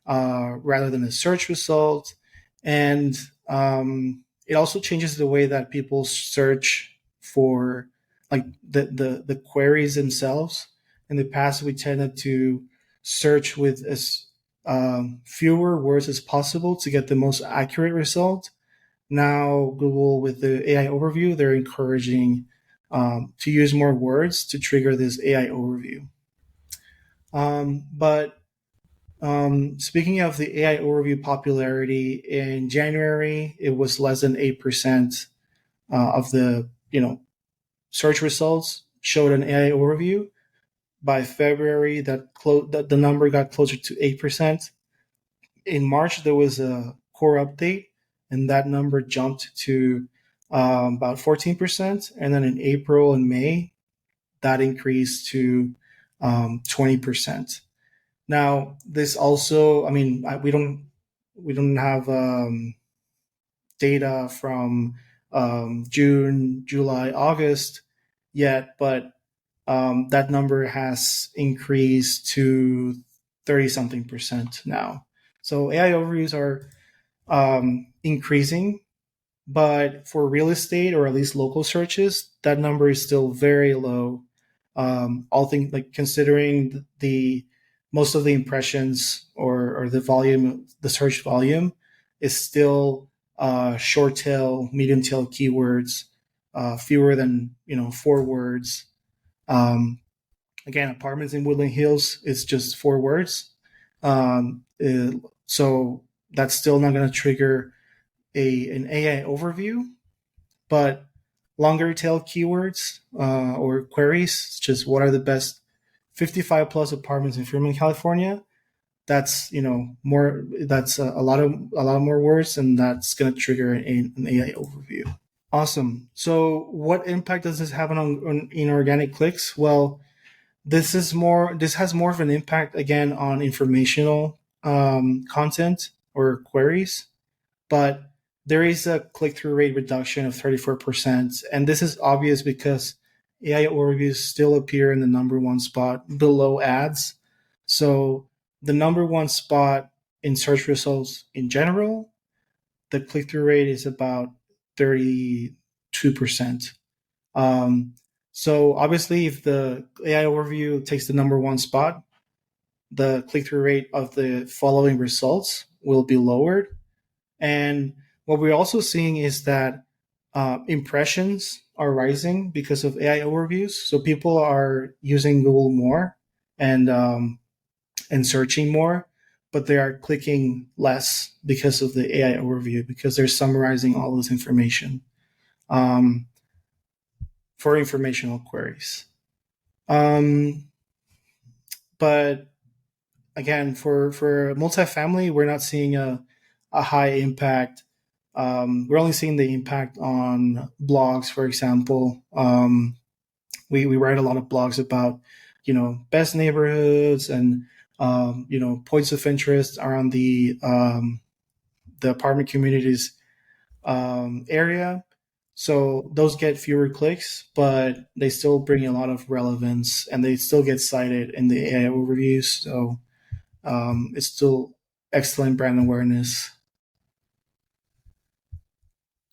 rather than a search result, and it also changes the way that people search for like the queries themselves. In the past, we tended to search with as fewer words as possible to get the most accurate result. Now, Google, with the AI overview, they're encouraging to use more words to trigger this AI overview. But speaking of the AI overview popularity, in January, it was less than 8% of the search results showed an AI overview. By February, that the number got closer to 8%. In March, there was a core update, and that number jumped to about 14%. And then in April and May, that increased to 20%. Now, this also, I mean, we don't have data from June, July, August yet, but that number has increased to 30 something percent now. So AI overviews are increasing, but for real estate, or at least local searches, that number is still very low. All things like considering the most of the impressions or the volume, the search volume is still short tail, medium tail keywords, fewer than 4 words. Again, apartments in Woodland Hills is just 4 words. So that's still not going to trigger an AI overview, but longer tail keywords or queries, just what are the best 55 plus apartments in Fremont, California, that's more. That's a lot more words, and that's going to trigger an AI overview. Awesome. So, what impact does this have on inorganic clicks? Well, this has more of an impact again on informational content or queries, but there is a click-through rate reduction of 34%, and this is obvious because AI overviews still appear in the number one spot below ads. So the number one spot in search results in general, the click-through rate is about 32%. So obviously, if the AI overview takes the number one spot, the click-through rate of the following results will be lowered. And what we're also seeing is that impressions are rising because of AI overviews. So people are using Google more and searching more, but they are clicking less because of the AI overview, because they're summarizing all this information for informational queries. But again, for multifamily, we're not seeing a high impact. We're only seeing the impact on blogs, for example. We write a lot of blogs about, best neighborhoods and, points of interest around the apartment communities area. So those get fewer clicks, but they still bring a lot of relevance and they still get cited in the AI overviews. So it's still excellent brand awareness.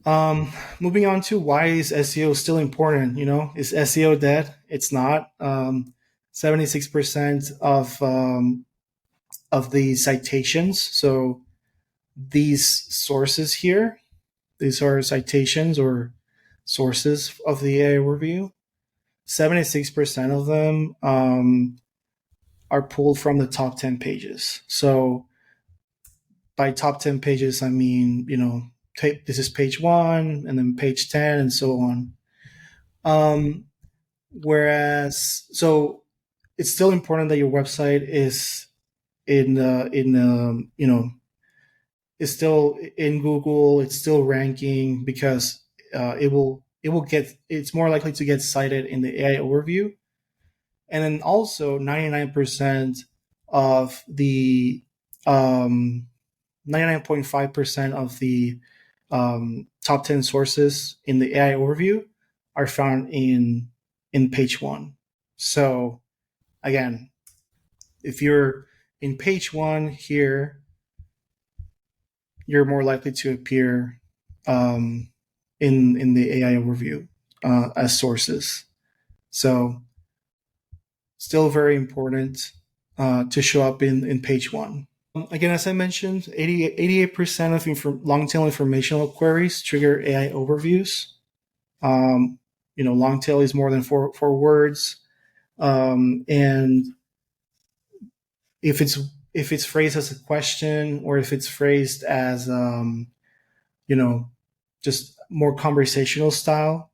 Moving on to why is SEO still important? Is SEO dead? It's not. 76% of the citations. So these sources here, these are citations or sources of the AI overview. 76% of them are pulled from the top 10 pages. So by top 10 pages, I mean, this is page 1 and then page 10 and so on. Whereas, so it's still important that your website is is still in Google. It's still ranking because it's more likely to get cited in the AI overview. And then also 99% of the 99.5% of the top 10 sources in the AI overview are found in page 1. So again, if you're in page 1 here, you're more likely to appear in the AI overview as sources. So still very important to show up in page 1. Again, as I mentioned, 88% of long tail informational queries trigger AI overviews. Long tail is more than four words, and if it's phrased as a question or if it's phrased as just more conversational style,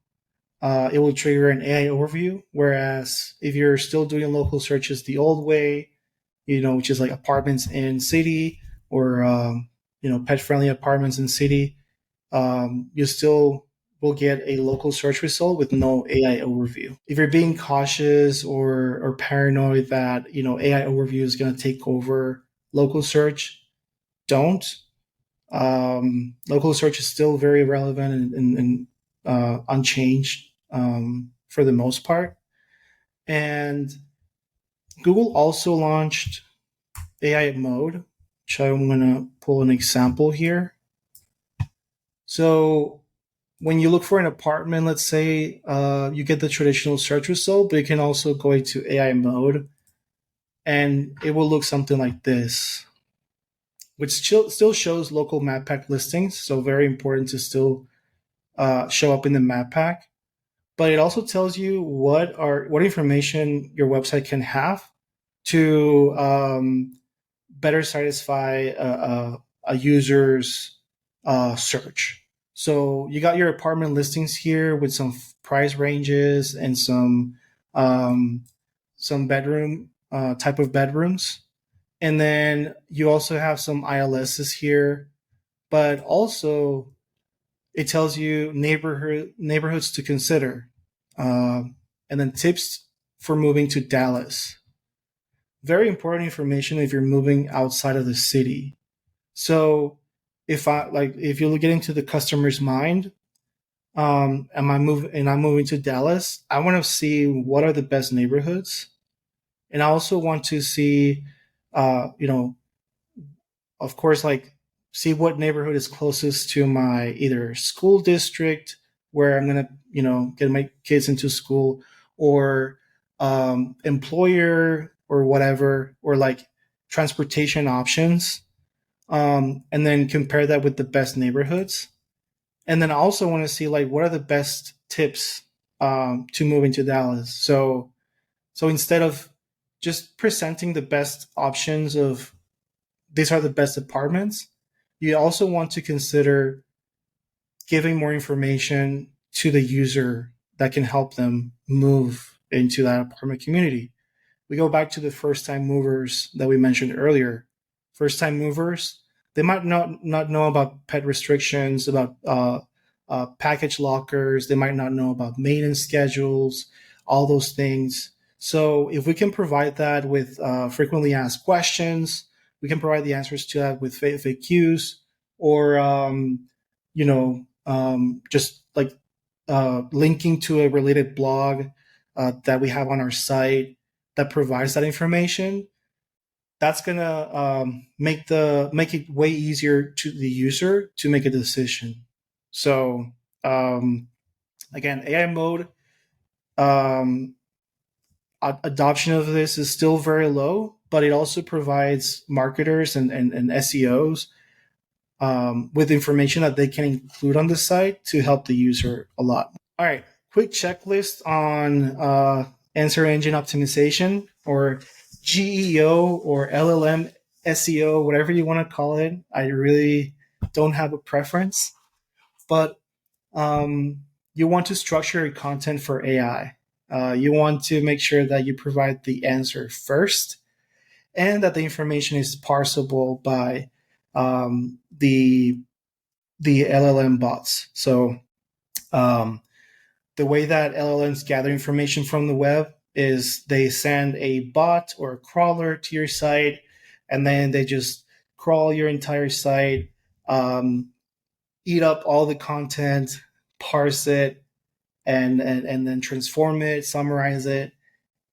it will trigger an AI overview. Whereas if you're still doing local searches the old way, which is like apartments in city or, pet-friendly apartments in city, you still will get a local search result with no AI overview. If you're being cautious or paranoid that, AI overview is going to take over local search, don't. Local search is still very relevant and unchanged for the most part. And Google also launched AI mode, which I'm going to pull an example here. So when you look for an apartment, let's say you get the traditional search result, but you can also go into AI mode and it will look something like this, which still shows local map pack listings. So very important to still show up in the map pack. But it also tells you what information your website can have to better satisfy a user's search. So you got your apartment listings here with some price ranges and some some bedroom type of bedrooms. And then you also have some ILSs here, but also it tells you neighborhoods to consider, and then tips for moving to Dallas. Very important information if you're moving outside of the city. So if you get into the customer's mind, I'm moving to Dallas, I want to see what are the best neighborhoods, and I also want to see, you know, of course, like see what neighborhood is closest to my either school district where I'm gonna, get my kids into school, or employer or whatever, or like transportation options, and then compare that with the best neighborhoods. And then I also want to see like what are the best tips to move into Dallas. So instead of just presenting the best options of these are the best apartments, you also want to consider giving more information to the user that can help them move into that apartment community. We go back to the first time movers that we mentioned earlier. First time movers, they might not know about pet restrictions, about package lockers. They might not know about maintenance schedules, all those things. So if we can provide that with frequently asked questions, we can provide the answers to that with FAQs, or just like linking to a related blog that we have on our site that provides that information. That's gonna make it way easier to the user to make a decision. So again, AI mode adoption of this is still very low, but it also provides marketers and SEOs with information that they can include on the site to help the user a lot. All right, quick checklist on answer engine optimization, or GEO, or LLM SEO, whatever you want to call it. I really don't have a preference, but you want to structure your content for AI. You want to make sure that you provide the answer first, and that the information is parsable by the LLM bots. So the way that LLMs gather information from the web is they send a bot or a crawler to your site, and then they just crawl your entire site, eat up all the content, parse it, and then transform it, summarize it,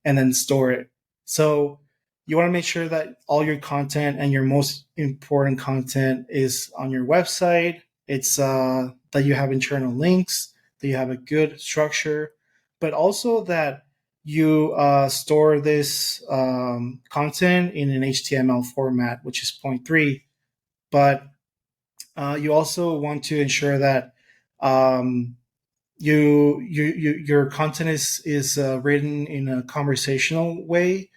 and then store it. So you want to make sure that all your content and your most important content is on your website. It's that you have internal links, that you have a good structure, but also that you store this content in an HTML format, which is point 3. But you also want to ensure that your content is written in a conversational way.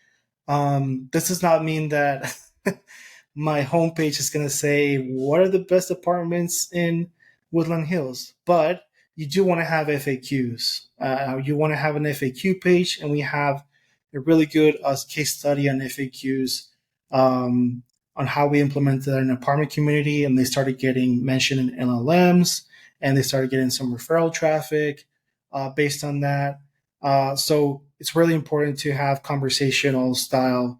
This does not mean that my homepage is going to say what are the best apartments in Woodland Hills, but you do want to have FAQs. You want to have an FAQ page, and we have a really good case study on FAQs, on how we implemented an apartment community, and they started getting mentioned in LLMs, and they started getting some referral traffic based on that. So it's really important to have conversational style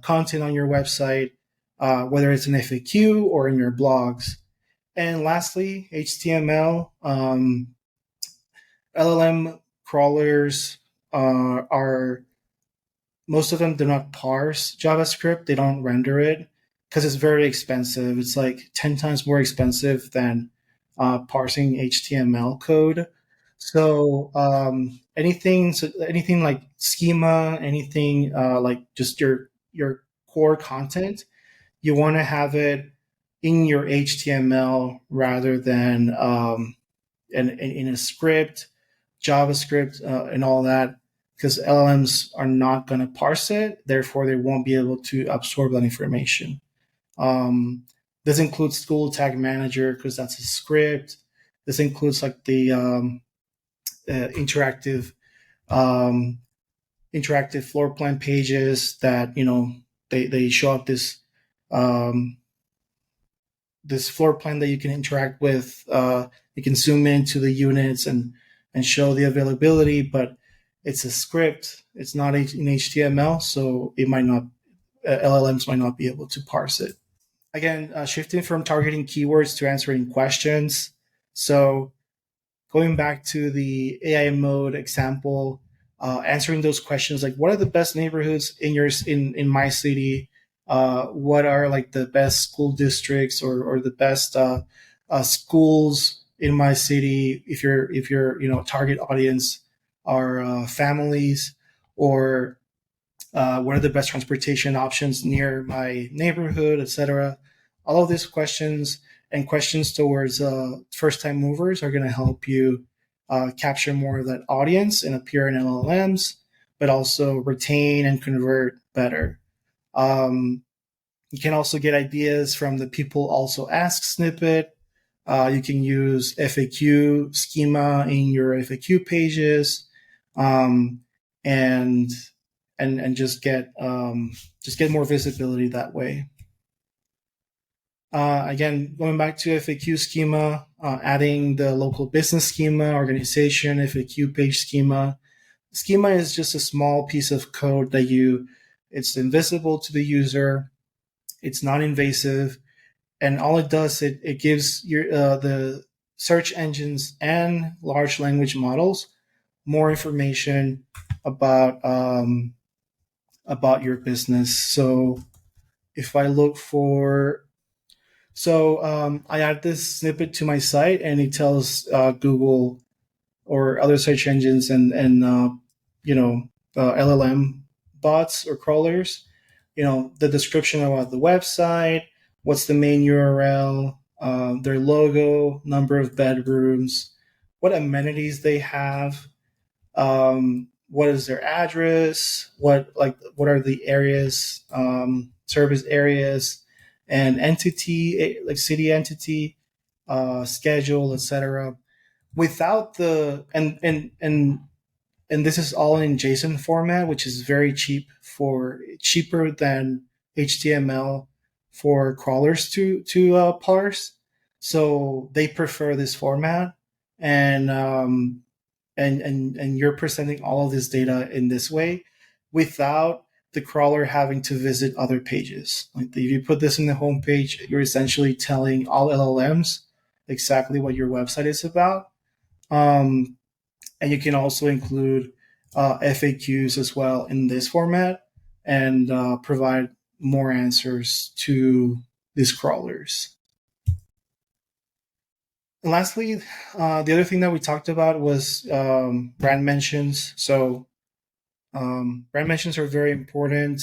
content on your website, whether it's an FAQ or in your blogs. And lastly, HTML. LLM crawlers are, most of them do not parse JavaScript. They don't render it because it's very expensive. It's like 10 times more expensive than parsing HTML code. So anything like schema, anything like just your core content, you want to have it in your HTML rather than in a script, JavaScript, and all that, because LLMs are not going to parse it. Therefore, they won't be able to absorb that information. This includes Tool Tag Manager because that's a script. This includes like the interactive interactive floor plan pages that, they show up this floor plan that you can interact with. You can zoom into the units and show the availability, but it's a script. It's not in HTML, so it might not LLMs might not be able to parse it. Again, shifting from targeting keywords to answering questions. So going back to the AI mode example, answering those questions like, what are the best neighborhoods in my city? What are like the best school districts or the best schools in my city? If your target audience are families, or what are the best transportation options near my neighborhood, etc. All of these questions and questions towards first-time movers are going to help you capture more of that audience and appear in LLMs, but also retain and convert better. You can also get ideas from the people also ask snippet. You can use FAQ schema in your FAQ pages, and just get more visibility that way. Again, going back to FAQ schema, adding the local business schema, organization, FAQ page schema. Schema is just a small piece of code that it's invisible to the user. It's non-invasive. And all it does, it gives the search engines and large language models more information about your business. So if I look for, I add this snippet to my site, and it tells Google or other search engines and LLM bots or crawlers, the description about the website, what's the main URL, their logo, number of bedrooms, what amenities they have, what is their address, what are the areas, service areas, and entity, like city entity, schedule, etc. Without the and this is all in JSON format, which is very cheaper than HTML for crawlers to parse. So they prefer this format, and you're presenting all of this data in this way without the crawler having to visit other pages. Like if you put this in the homepage, you're essentially telling all LLMs exactly what your website is about. And you can also include FAQs as well in this format, and provide more answers to these crawlers. And lastly, the other thing that we talked about was brand mentions. So brand mentions are very important.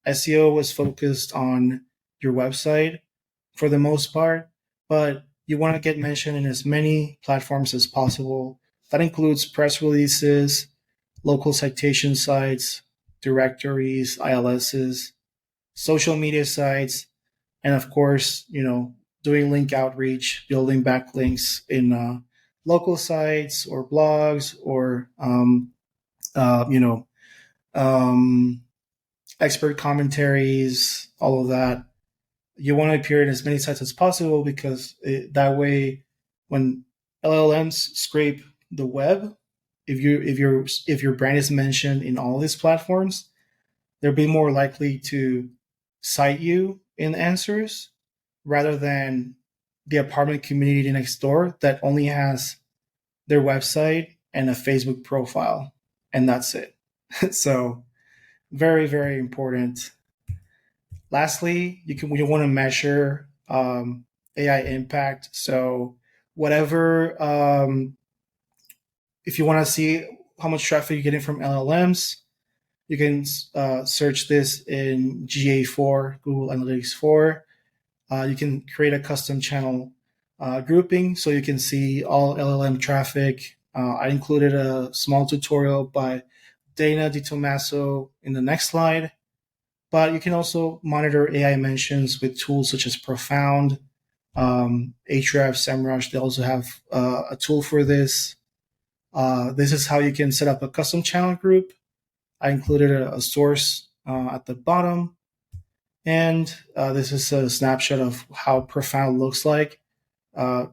SEO was focused on your website for the most part, but you want to get mentioned in as many platforms as possible. That includes press releases, local citation sites, directories, ILSs, social media sites, and of course, doing link outreach, building backlinks in local sites or blogs or expert commentaries, all of that. You want to appear in as many sites as possible, because that way, when LLMs scrape the web, if your brand is mentioned in all these platforms, they'll be more likely to cite you in answers, rather than the apartment community next door that only has their website and a Facebook profile, and that's it. So very, very important. Lastly, you want to measure AI impact. So whatever, if you want to see how much traffic you're getting from LLMs, you can search this in GA4, Google Analytics 4. You can create a custom channel grouping, so you can see all LLM traffic. I included a small tutorial by Dana DiTomaso in the next slide. But you can also monitor AI mentions with tools such as Profound, Ahrefs, SEMrush. They also have a tool for this. This is how you can set up a custom channel group. I included a source at the bottom. And this is a snapshot of how Profound looks like,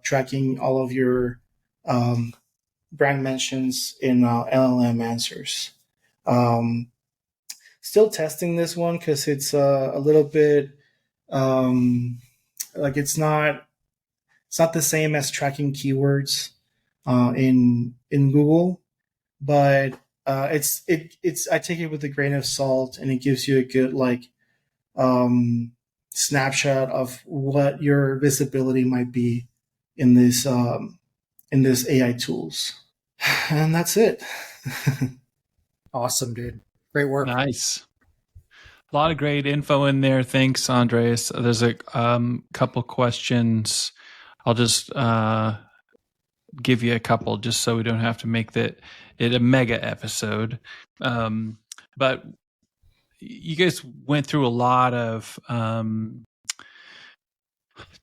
tracking all of your brand mentions in LLM answers. Still testing this one because it's a little bit like it's not the same as tracking keywords in Google, but it's I take it with a grain of salt, and it gives you a good snapshot of what your visibility might be in this AI tools. And that's it. Awesome, dude. Great work. Nice. A lot of great info in there. Thanks, Andres. There's a couple questions. I'll just give you a couple just so we don't have to make it a mega episode. But you guys went through a lot of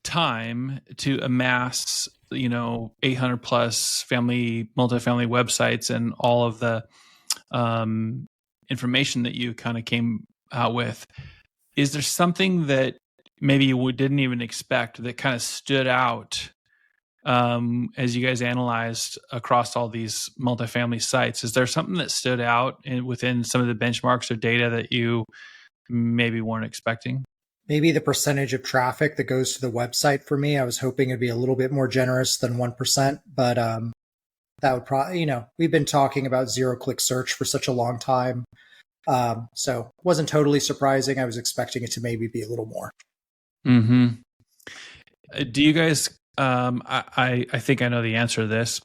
time to amass 800 plus multifamily websites and all of the information that you kind of came out with. Is there something that maybe you didn't even expect that kind of stood out as you guys analyzed across all these multifamily sites? Is there something that stood out within some of the benchmarks or data that you maybe weren't expecting? Maybe the percentage of traffic that goes to the website for me. I was hoping it'd be a little bit more generous than 1%, but that would probably, we've been talking about zero-click search for such a long time. So it wasn't totally surprising. I was expecting it to maybe be a little more. Mm-hmm. Do you guys, I think I know the answer to this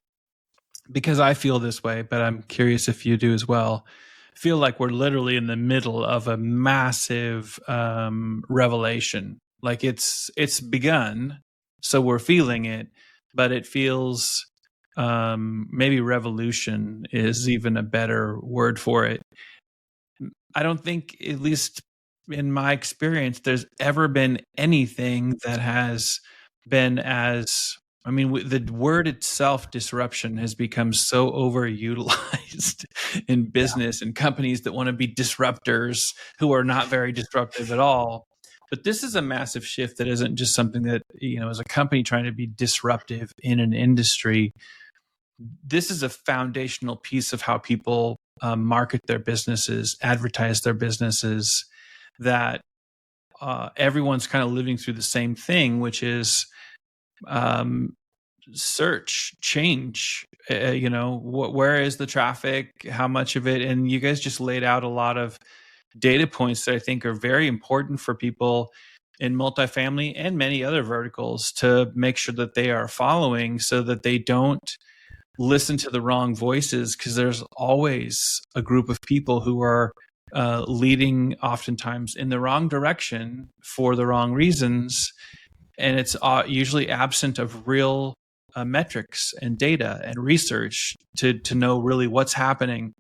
because I feel this way, but I'm curious if you do as well. Feel like we're literally in the middle of a massive revelation. Like it's begun, so we're feeling it, but it feels maybe revolution is even a better word for it. I don't think, at least in my experience, there's ever been anything that has been as, the word itself, disruption, has become so overutilized in business and companies that want to be disruptors who are not very disruptive at all. But this is a massive shift that isn't just something that, as a company trying to be disruptive in an industry. This is a foundational piece of how people market their businesses, advertise their businesses, that everyone's kind of living through the same thing, which is search change. Where is the traffic? How much of it? And you guys just laid out a lot of data points that I think are very important for people in multifamily and many other verticals to make sure that they are following, so that they don't listen to the wrong voices, because there's always a group of people who are leading oftentimes in the wrong direction for the wrong reasons. And it's usually absent of real metrics and data and research to know really what's happening.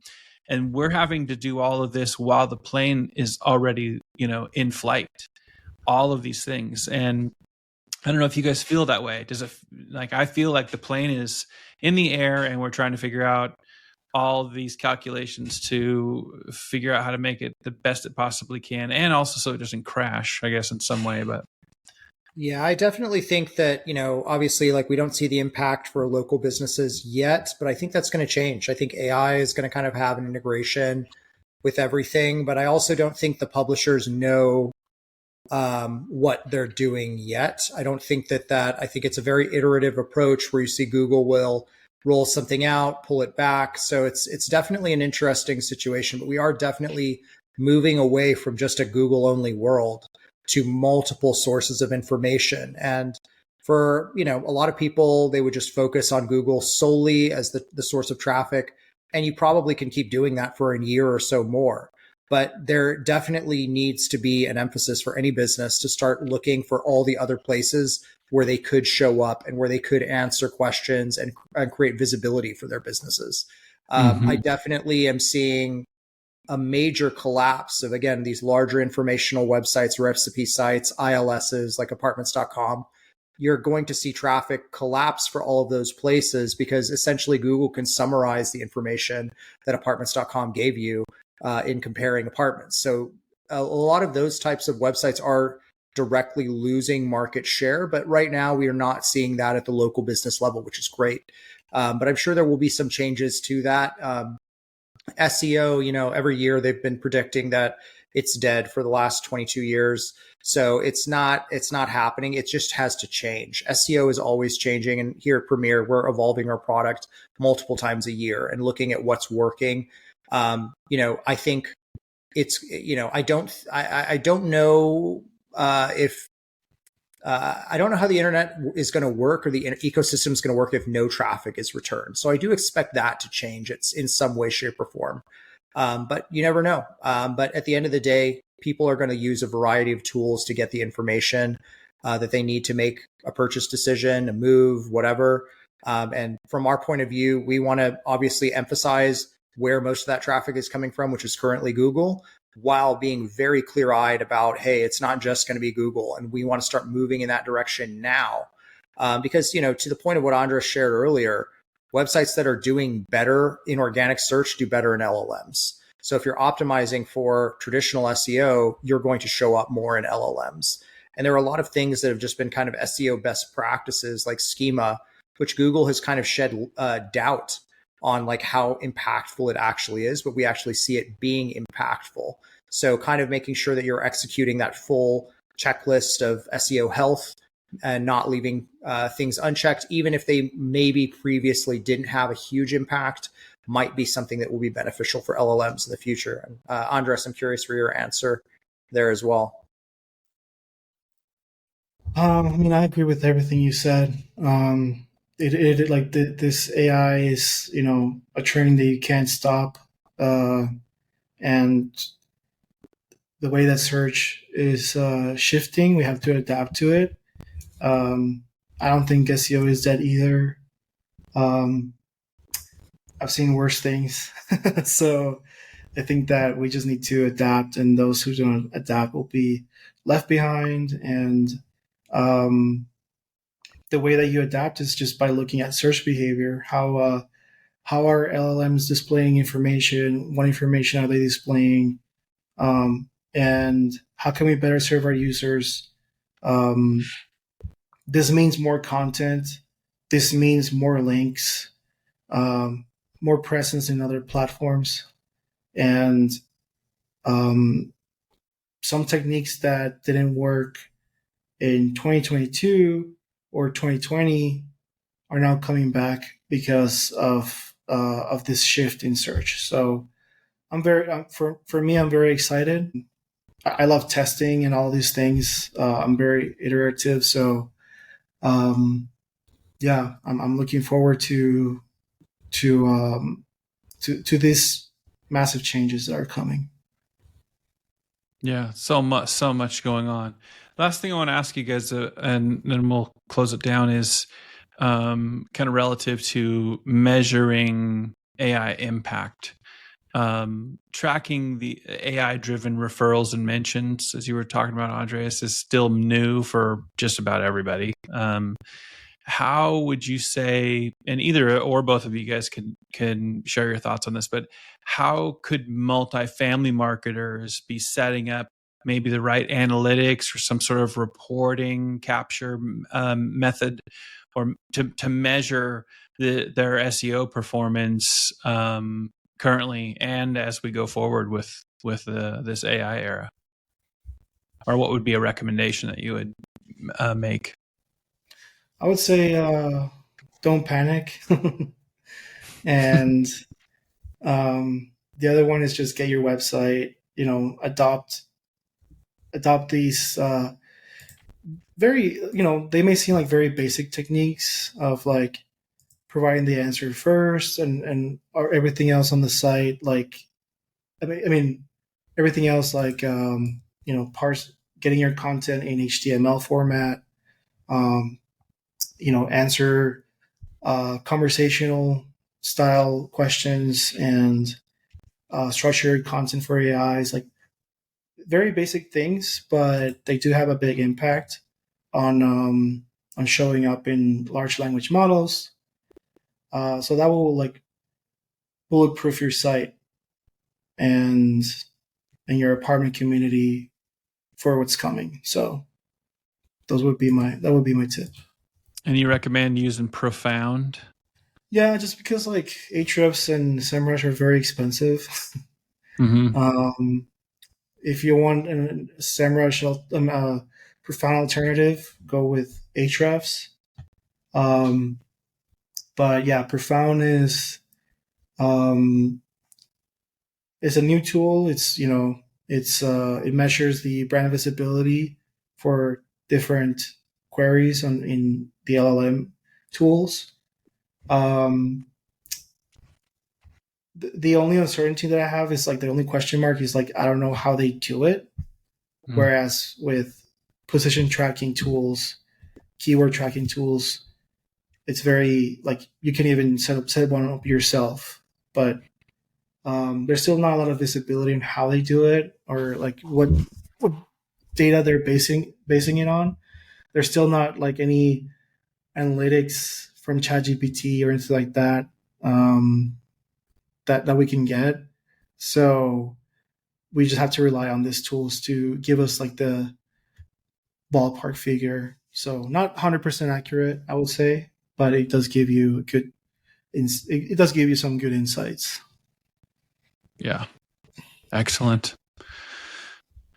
And we're having to do all of this while the plane is already, in flight, all of these things. And I don't know if you guys feel that way. Does it, I feel like the plane is in the air and we're trying to figure out all of these calculations to figure out how to make it the best it possibly can. And also so it doesn't crash, I guess, in some way. But yeah, I definitely think that, obviously, we don't see the impact for local businesses yet, but I think that's going to change. I think AI is going to kind of have an integration with everything, but I also don't think the publishers know what they're doing yet. I don't think I think it's a very iterative approach where you see Google will roll something out, pull it back. So it's definitely an interesting situation, but we are definitely moving away from just a Google only world to multiple sources of information. And for, a lot of people, they would just focus on Google solely as the source of traffic. And you probably can keep doing that for a year or so more. But there definitely needs to be an emphasis for any business to start looking for all the other places where they could show up and where they could answer questions and create visibility for their businesses. I definitely am seeing a major collapse of, again, these larger informational websites or FCP sites, ILSs like apartments.com. You're going to see traffic collapse for all of those places because essentially Google can summarize the information that apartments.com gave you in comparing apartments. So a lot of those types of websites are directly losing market share, but right now we are not seeing that at the local business level, which is great. But I'm sure there will be some changes to that. SEO, every year they've been predicting that it's dead for the last 22 years. So it's not happening. It just has to change. SEO is always changing. And here at Premier, we're evolving our product multiple times a year and looking at what's working. I think it's, I don't know if I don't know how the internet is going to work or the ecosystem is going to work if no traffic is returned. So I do expect that to change. It's in some way, shape, or form. But you never know. But at the end of the day, people are going to use a variety of tools to get the information that they need to make a purchase decision, a move, whatever. And from our point of view, we want to obviously emphasize where most of that traffic is coming from, which is currently Google, while being very clear-eyed about, hey, it's not just going to be Google, and we want to start moving in that direction now. Because, to the point of what Andres shared earlier, websites that are doing better in organic search do better in LLMs. So if you're optimizing for traditional SEO, you're going to show up more in LLMs. And there are a lot of things that have just been kind of SEO best practices like schema, which Google has kind of shed doubt on like how impactful it actually is, but we actually see it being impactful. So kind of making sure that you're executing that full checklist of SEO health and not leaving things unchecked, even if they maybe previously didn't have a huge impact, might be something that will be beneficial for LLMs in the future. And Andres, I'm curious for your answer there as well. I agree with everything you said. This AI is, a train that you can't stop. And the way that search is shifting, we have to adapt to it. I don't think SEO is dead either. I've seen worse things. So I think that we just need to adapt, and those who don't adapt will be left behind. And the way that you adapt is just by looking at search behavior. How are LLMs displaying information? What information are they displaying? And how can we better serve our users? This means more content. This means more links, more presence in other platforms, and some techniques that didn't work in 2022 or 2020 are now coming back because of this shift in search. So I'm for me, I'm very excited. I love testing and all these things. I'm very iterative, so I'm looking forward to these massive changes that are coming. Yeah, so much going on. Last thing I want to ask you guys, and then we'll close it down, is kind of relative to measuring AI impact. Tracking the AI-driven referrals and mentions, as you were talking about, Andreas, is still new for just about everybody. How would you say, and either or both of you guys can share your thoughts on this, but how could multifamily marketers be setting up maybe the right analytics or some sort of reporting capture method, or to measure their SEO performance currently and as we go forward with this AI era? Or what would be a recommendation that you would make? I would say don't panic. And the other one is just get your website, adopt these very, they may seem like very basic techniques of like providing the answer first and or everything else on the site. Like, I mean everything else like, parse, getting your content in HTML format, answer conversational style questions and structured content for AIs, like very basic things, but they do have a big impact on showing up in large language models. So that will like bulletproof your site. and your apartment community for what's coming. So that would be my tip. And you recommend using Profound? Yeah, just because like Ahrefs and SEMrush are very expensive. Mm-hmm. If you want a SEMrush Profound alternative, go with Ahrefs. But yeah, Profound is a new tool. It measures the brand visibility for different queries in the LLM tools. The only uncertainty that I have is like the only question mark is like I don't know how they do it. Mm. Whereas with position tracking tools, keyword tracking tools, it's very like you can even set one up yourself, but there's still not a lot of visibility on how they do it or like what data they're basing it on. There's still not like any analytics from ChatGPT or anything like that that we can get. So we just have to rely on these tools to give us like the ballpark figure. So not 100% accurate, I would say, but it does give you it does give you some good insights. Yeah. Excellent.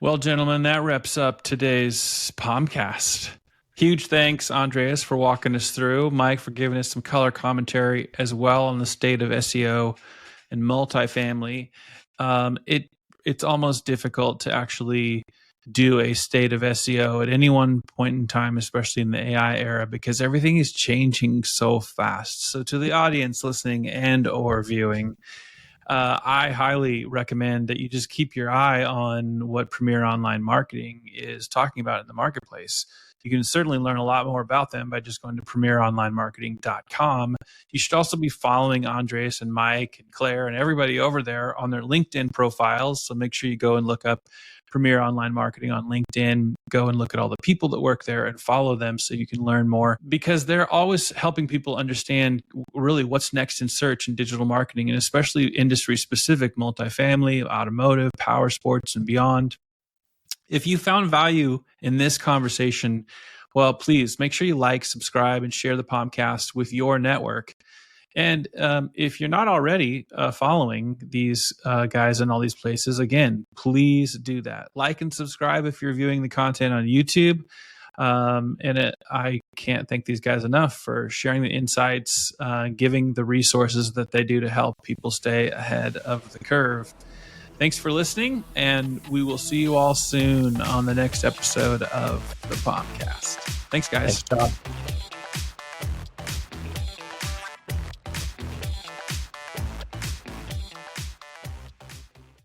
Well, gentlemen, that wraps up today's Pomcast. Huge thanks, Andreas, for walking us through. Mike, for giving us some color commentary as well on the state of SEO and multifamily. It's almost difficult to actually do a state of SEO at any one point in time, especially in the AI era, because everything is changing so fast. So to the audience listening and or viewing, I highly recommend that you just keep your eye on what Premier Online Marketing is talking about in the marketplace. You can certainly learn a lot more about them by just going to premieronlinemarketing.com. You should also be following Andres and Mike and Claire and everybody over there on their LinkedIn profiles. So make sure you go and look up Premier Online Marketing on LinkedIn. Go and look at all the people that work there and follow them so you can learn more, because they're always helping people understand really what's next in search and digital marketing, and especially industry specific, multifamily, automotive, power sports, and beyond. If you found value in this conversation, well, please make sure you like, subscribe, and share the podcast with your network. And if you're not already following these guys in all these places, again, please do that. Like and subscribe if you're viewing the content on YouTube. I can't thank these guys enough for sharing the insights, giving the resources that they do to help people stay ahead of the curve. Thanks for listening, and we will see you all soon on the next episode of the podcast. Thanks, guys. Thanks, John.